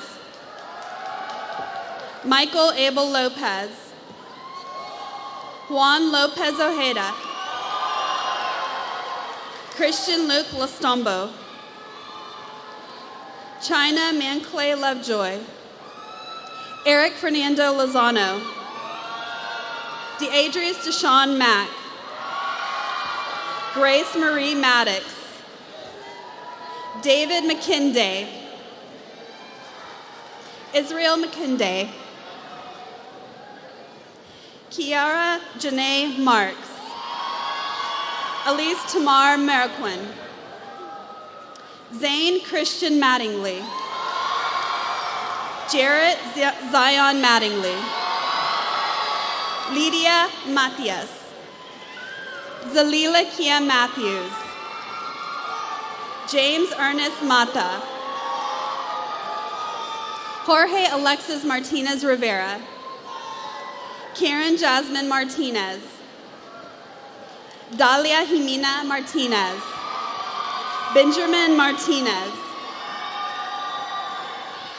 Michael Abel Lopez. Juan Lopez Ojeda. Christian Luke Lastombo. China Manclay Lovejoy. Eric Fernando Lozano. Deadrius Deshawn Mack. Grace Marie Maddox. David McKinday. Israel McKinday. Kiara Janae Marks. Elise Tamar Mariquin. Zane Christian Mattingly. Jarrett Zion Mattingly. Lydia Matias. Zalila Kia Matthews. James Ernest Mata. Jorge Alexis Martinez Rivera. Karen Jasmine Martinez. Dalia Jimena Martinez. Benjamin Martinez.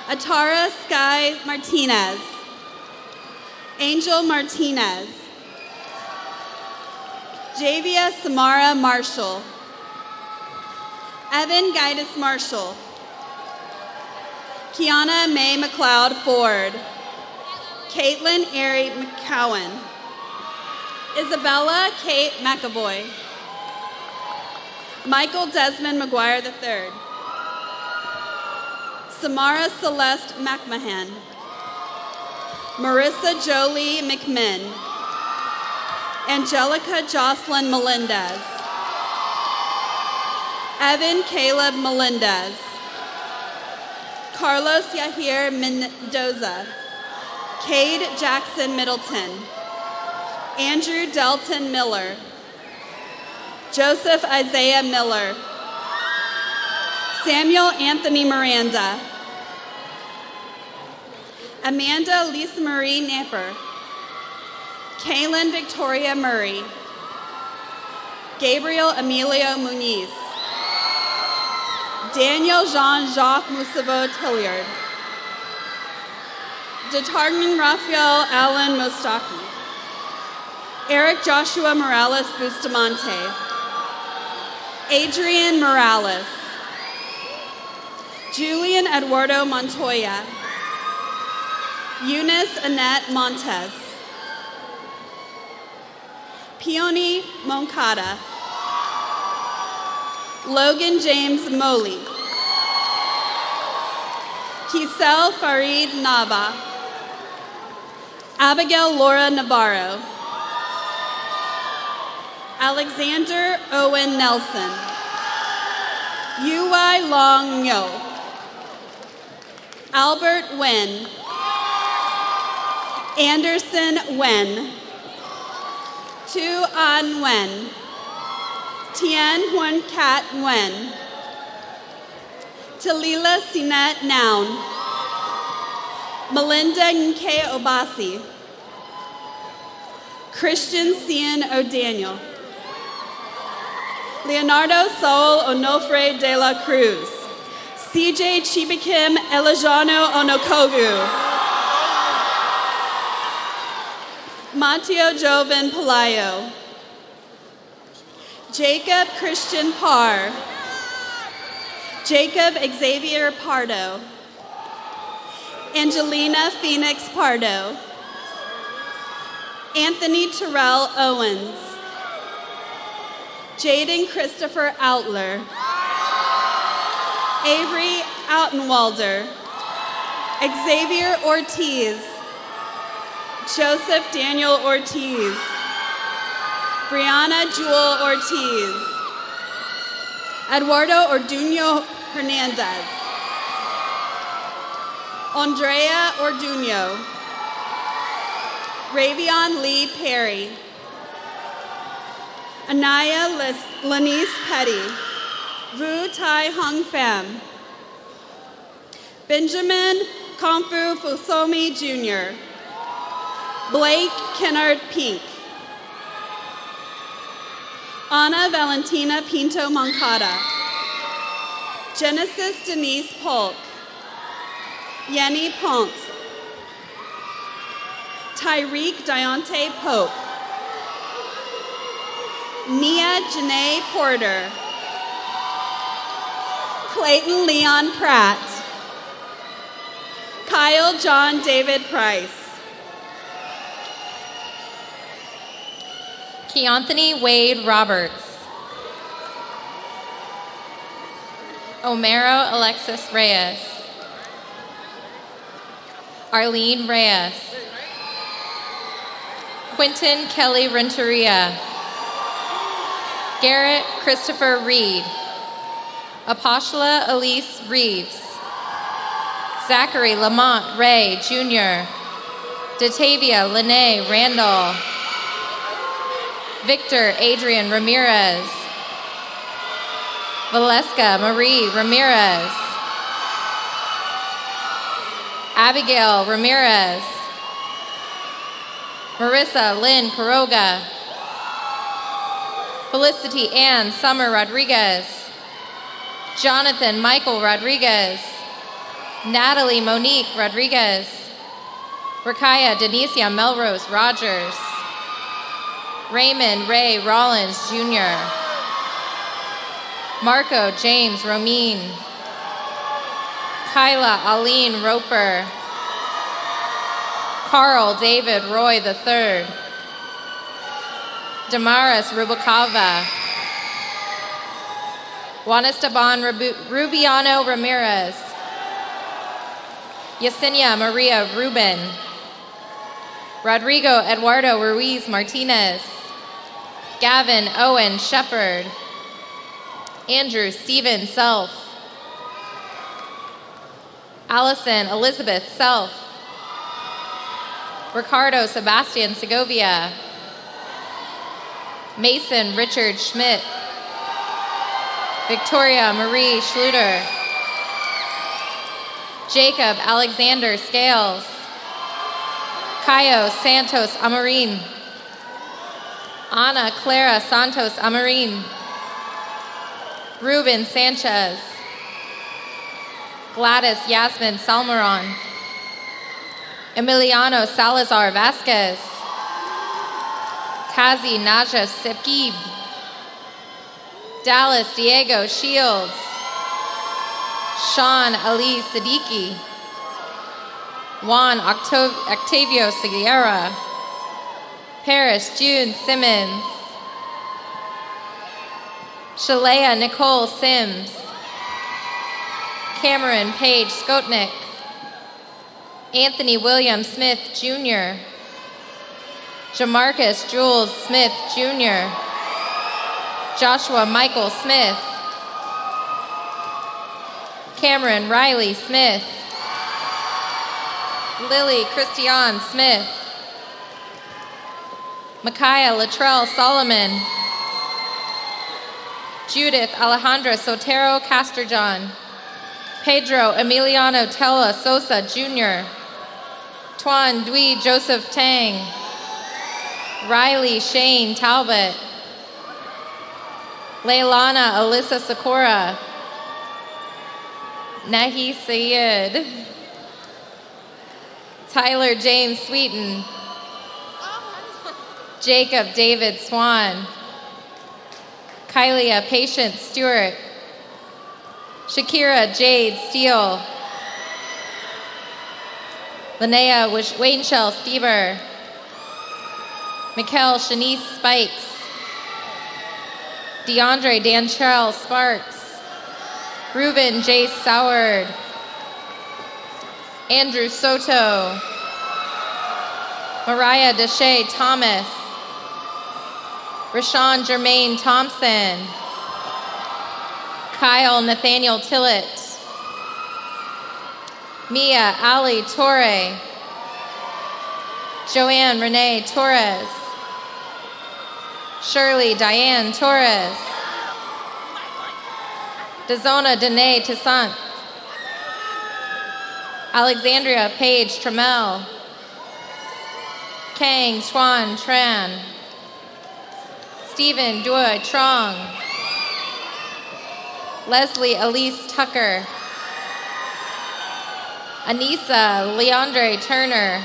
Atara Sky Martinez. Angel Martinez. Javia Samara Marshall. Evan Gaitis Marshall. Kiana Mae McLeod Ford. Caitlin Ari McCowan. Isabella Kate McAvoy. Michael Desmond McGuire III. Samara Celeste McMahon. Marissa Jolie McMinn. Angelica Jocelyn Melendez. Evan Caleb Melendez. Carlos Yahir Mendoza. Cade Jackson Middleton. Andrew Delton Miller. Joseph Isaiah Miller. Samuel Anthony Miranda. Amanda Lisa Marie Napper. Kaylin Victoria Murray. Gabriel Emilio Muniz. Daniel Jean-Jacques Moussavo Tilliard. Detargman Raphael Allen Mostaki. Eric Joshua Morales Bustamante. Adrian Morales. Julian Eduardo Montoya. Eunice Annette Montes. Peony Moncada. Logan James Moley. Kisel Farid Nava. Abigail Laura Navarro. Alexander Owen Nelson. Ui Long Yo. Albert Wen. Anderson Wen. Tu An Wen. Tien Huan Kat Wen. Talila Sinet Noun. Melinda Nke Obasi. Christian Cian O'Daniel. Leonardo Saul Onofre de la Cruz. CJ Chibikim Elejano Onokogu. Mateo Joven Palayo. Jacob Christian Parr. Jacob Xavier Pardo. Angelina Phoenix Pardo. Anthony Terrell Owens. Jaden Christopher Outler. Avery Outenwalder. Xavier Ortiz. Joseph Daniel Ortiz. Brianna Jewel Ortiz. Eduardo Orduño Hernandez. Andrea Orduño. Ravion Lee Perry. Anaya Lanice Petty. Vu Tai Hung Pham. Benjamin Komfu Fusomi Jr. Blake Kennard Pink. Ana Valentina Pinto Moncada. Genesis Denise Polk. Yenny Ponce. Tyreek Deontay Pope. Nia Janae Porter. Clayton Leon Pratt. Kyle John David Price. Keanthony Wade Roberts. Omero Alexis Reyes. Arlene Reyes. Quentin Kelly Renteria. Garrett Christopher Reed. Apostla Elise Reeves. Zachary Lamont Ray Jr. Datavia Lene Randall. Victor Adrian Ramirez. Valeska Marie Ramirez. Abigail Ramirez. Marissa Lynn Quiroga. Felicity Ann Summer Rodriguez. Jonathan Michael Rodriguez. Natalie Monique Rodriguez. Rakaya Denicia Melrose Rogers. Raymond Ray Rollins Jr. Marco James Romine. Kyla Aline Roper. Carl David Roy III. Damaris Rubalcava. Juan Esteban Rubiano Ramirez. Yesenia Maria Rubin. Rodrigo Eduardo Ruiz Martinez. Gavin Owen Shepard. Andrew Stephen Self. Allison Elizabeth Self. Ricardo Sebastian Segovia. Mason Richard Schmidt. Victoria Marie Schluter. Jacob Alexander Scales. Cayo Santos Amarin. Ana Clara Santos Amarin. Ruben Sanchez. Gladys Yasmin Salmaron. Emiliano Salazar Vasquez. Kazi Naja Sepkib. Dallas Diego Shields. Sean Ali Siddiqui. Juan Octavio Siguera. Paris June Simmons. Shalea Nicole Sims. Cameron Paige Skotnick. Anthony William Smith Jr. Jamarcus Jules Smith Jr. Joshua Michael Smith. Cameron Riley Smith. Lily Christiane Smith. Micaiah Latrell Solomon. Judith Alejandra Sotero Casterjohn. Pedro Emiliano Tella Sosa Jr. Tuan Dui Joseph Tang. Riley Shane Talbot. Leilana Alyssa Sakura. Nahi Sayed. Tyler James Sweeten. Jacob David Swan. Kylia Patience Stewart. Shakira Jade Steele. Linnea Wainshell Stieber. Mikkel Shanice Spikes. DeAndre Dancherell Sparks. Reuben J. Soward. Andrew Soto. Mariah Deshay Thomas. Rashawn Jermaine Thompson. Kyle Nathaniel Tillett. Mia Ali Torre. Joanne Renee Torres. Shirley Diane Torres. Dazona Danae Toussaint. Alexandria Paige Trammell. Kang Chuan Tran. Stephen Dui Trong. Leslie Elise Tucker. Anissa Leandre Turner.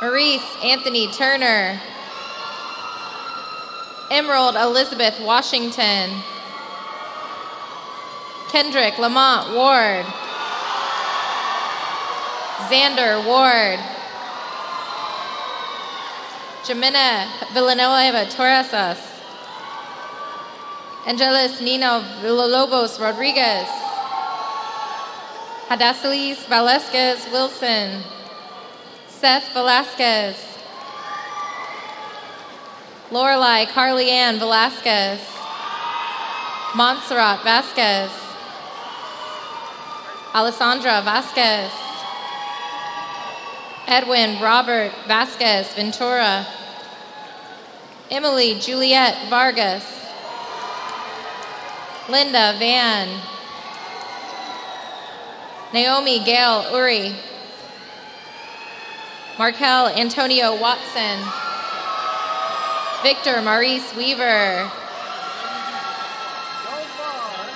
Maurice Anthony Turner. Emerald Elizabeth Washington. Kendrick Lamont Ward. Xander Ward. Jimena Villanueva Torresas. Angeles Nino Villalobos Rodriguez. Hadassilis Velasquez Wilson. Seth Velasquez. Lorelei Carly Ann Velasquez. Montserrat Vasquez. Alessandra Vasquez. Edwin Robert Vasquez Ventura. Emily Juliet Vargas. Linda Van. Naomi Gail Uri. Markel Antonio Watson. Victor Maurice Weaver.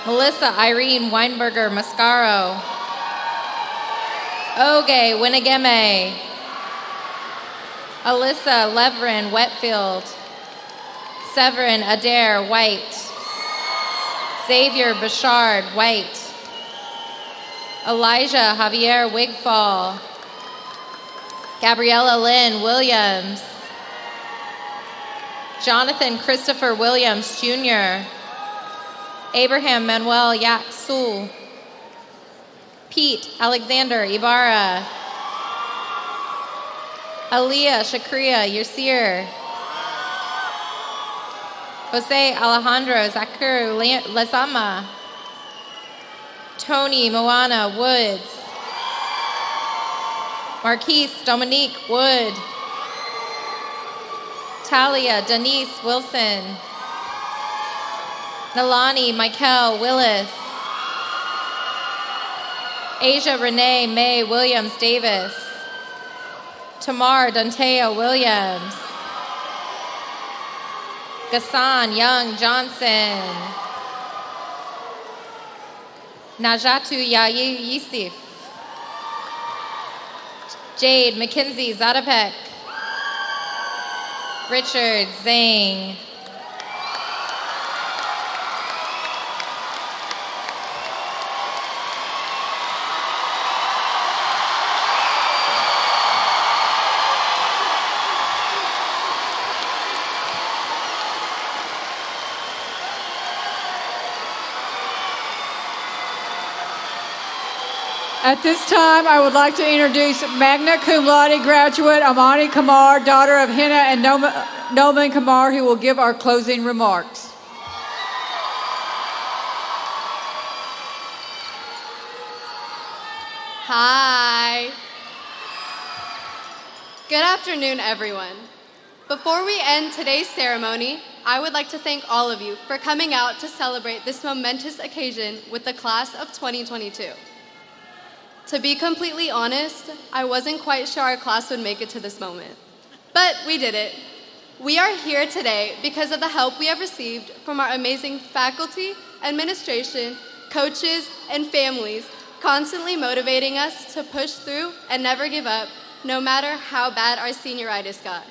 Melissa Irene Weinberger Mascaro. Oge Winageme. Alyssa Levrin Wetfield. Severin Adair White. Xavier Bouchard White. Elijah Javier Wigfall. Gabriella Lynn Williams. Jonathan Christopher Williams Jr. Abraham Manuel Yak Sul. Pete Alexander Ibarra. Aliyah Shakria Yasir. Jose Alejandro Zakur Lazama. Tony Moana Woods. Marquise Dominique Wood. Talia Denise Wilson. Nalani Michael Willis. Asia Renee May Williams Davis. Tamar Dantea Williams. Gassan Young Johnson. Najatu Yayi Yusuf. Jade Mackenzie Zatopek. Richard Zhang. At this time, I would like to introduce magna cum laude graduate Amani Kamar, daughter of Hina and Noman Kamar, who will give our closing remarks. Hi. Good afternoon, everyone. Before we end today's ceremony, I would like to thank all of you for coming out to celebrate this momentous occasion with the class of 2022. To be completely honest, I wasn't quite sure our class would make it to this moment, but we did it. We are here today because of the help we have received from our amazing faculty, administration, coaches, and families, constantly motivating us to push through and never give up, no matter how bad our senioritis got.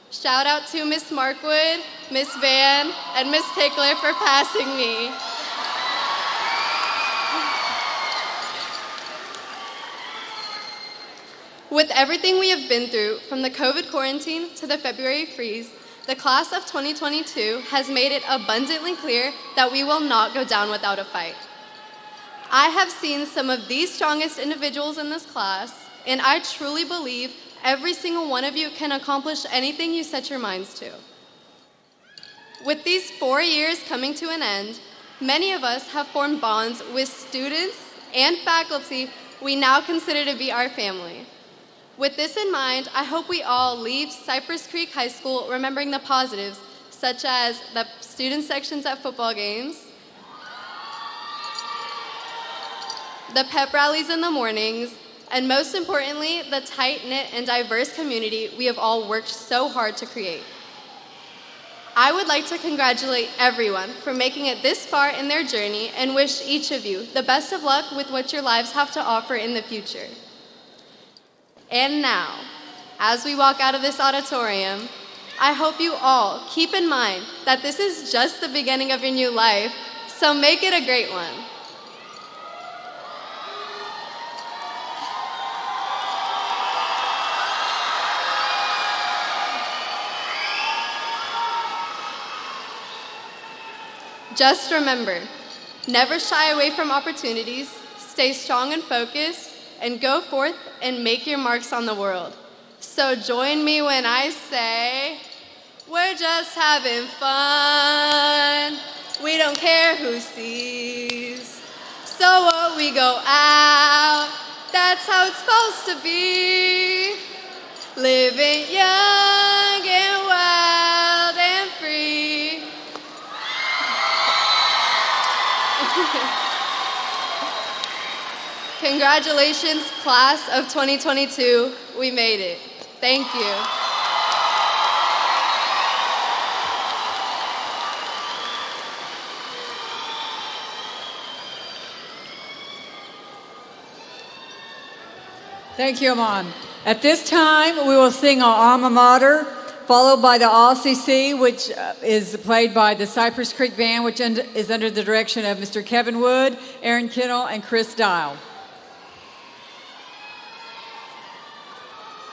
Shout out to Miss Markwood, Miss Van, and Miss Pickler for passing me. With everything we have been through, from the COVID quarantine to the February freeze, the class of 2022 has made it abundantly clear that we will not go down without a fight. I have seen some of the strongest individuals in this class, and I truly believe every single one of you can accomplish anything you set your minds to. With these 4 years coming to an end, many of us have formed bonds with students and faculty we now consider to be our family. With this in mind, I hope we all leave Cypress Creek High School remembering the positives, such as the student sections at football games, the pep rallies in the mornings, and most importantly, the tight-knit and diverse community we have all worked so hard to create. I would like to congratulate everyone for making it this far in their journey and wish each of you the best of luck with what your lives have to offer in the future. And now, as we walk out of this auditorium, I hope you all keep in mind that this is just the beginning of your new life, so make it a great one. Just remember, never shy away from opportunities, stay strong and focused, and go forth and make your marks on the world. So join me when I say, we're just having fun. We don't care who sees. So what we go out, that's how it's supposed to be. Living young and wild and free. Congratulations, class of 2022. We made it. Thank you. Thank you, Aman. At this time, we will sing our alma mater, followed by the ALCC, which is played by the Cypress Creek Band, which is under the direction of Mr. Kevin Wood, Aaron Kennel, and Chris Dial.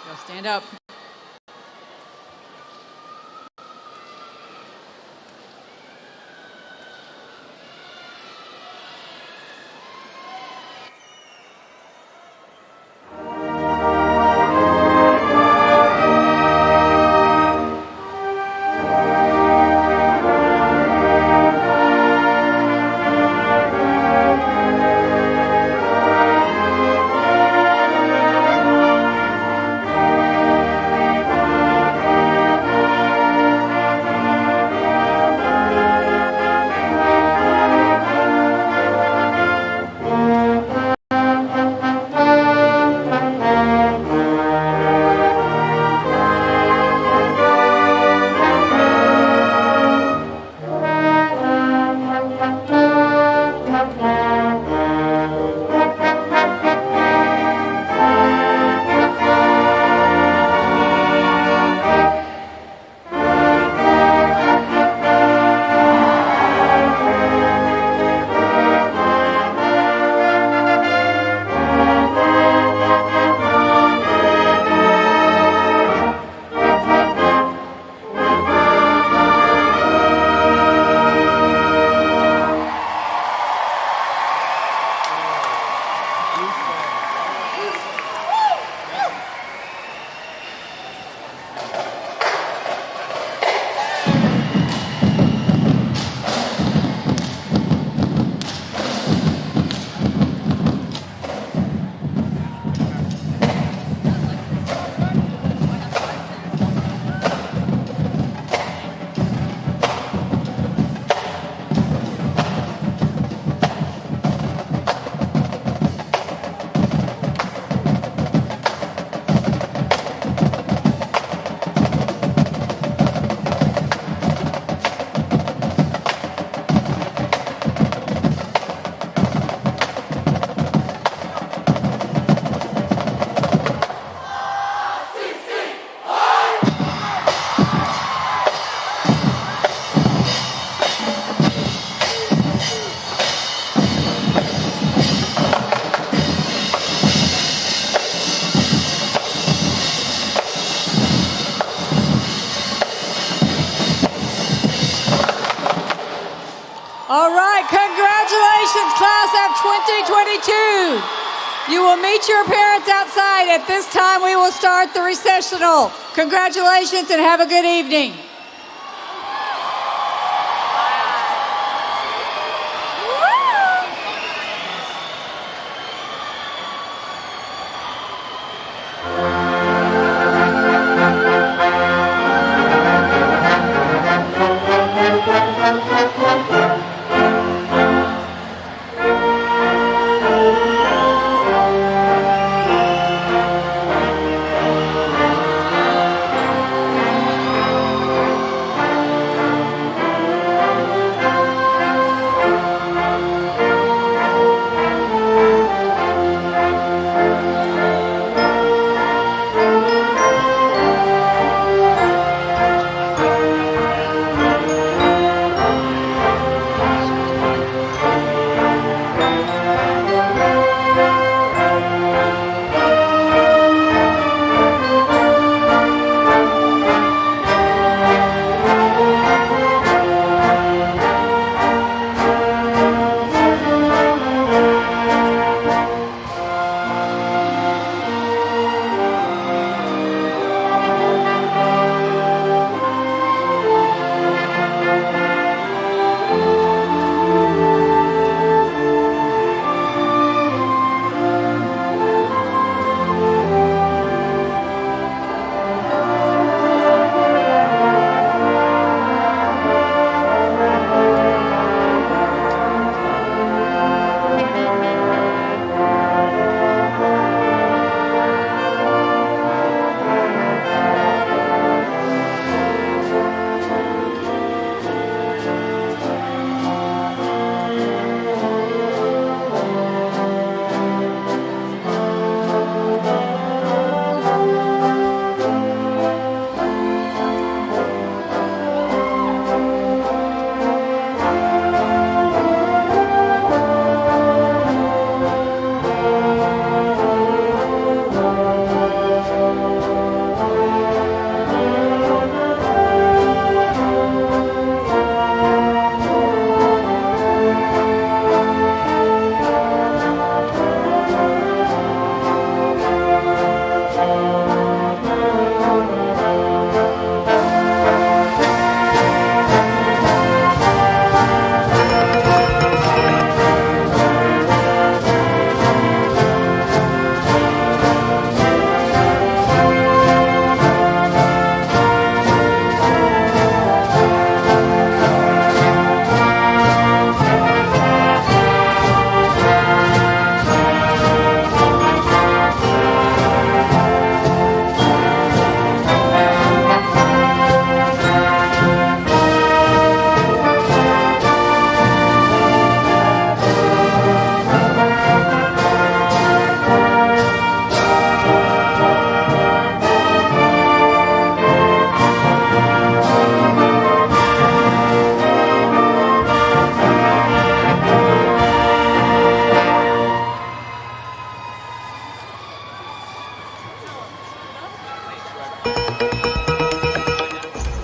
Y'all stand up. tuned. You will meet your parents outside. At this time, we will start the recessional. Congratulations and have a good evening.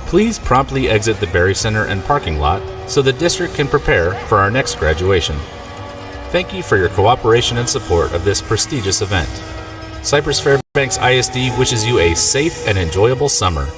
Please promptly exit the Berry Center and parking lot so the district can prepare for our next graduation. Thank you for your cooperation and support of this prestigious event. Cypress-Fairbanks ISD wishes you a safe and enjoyable summer.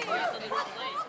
late.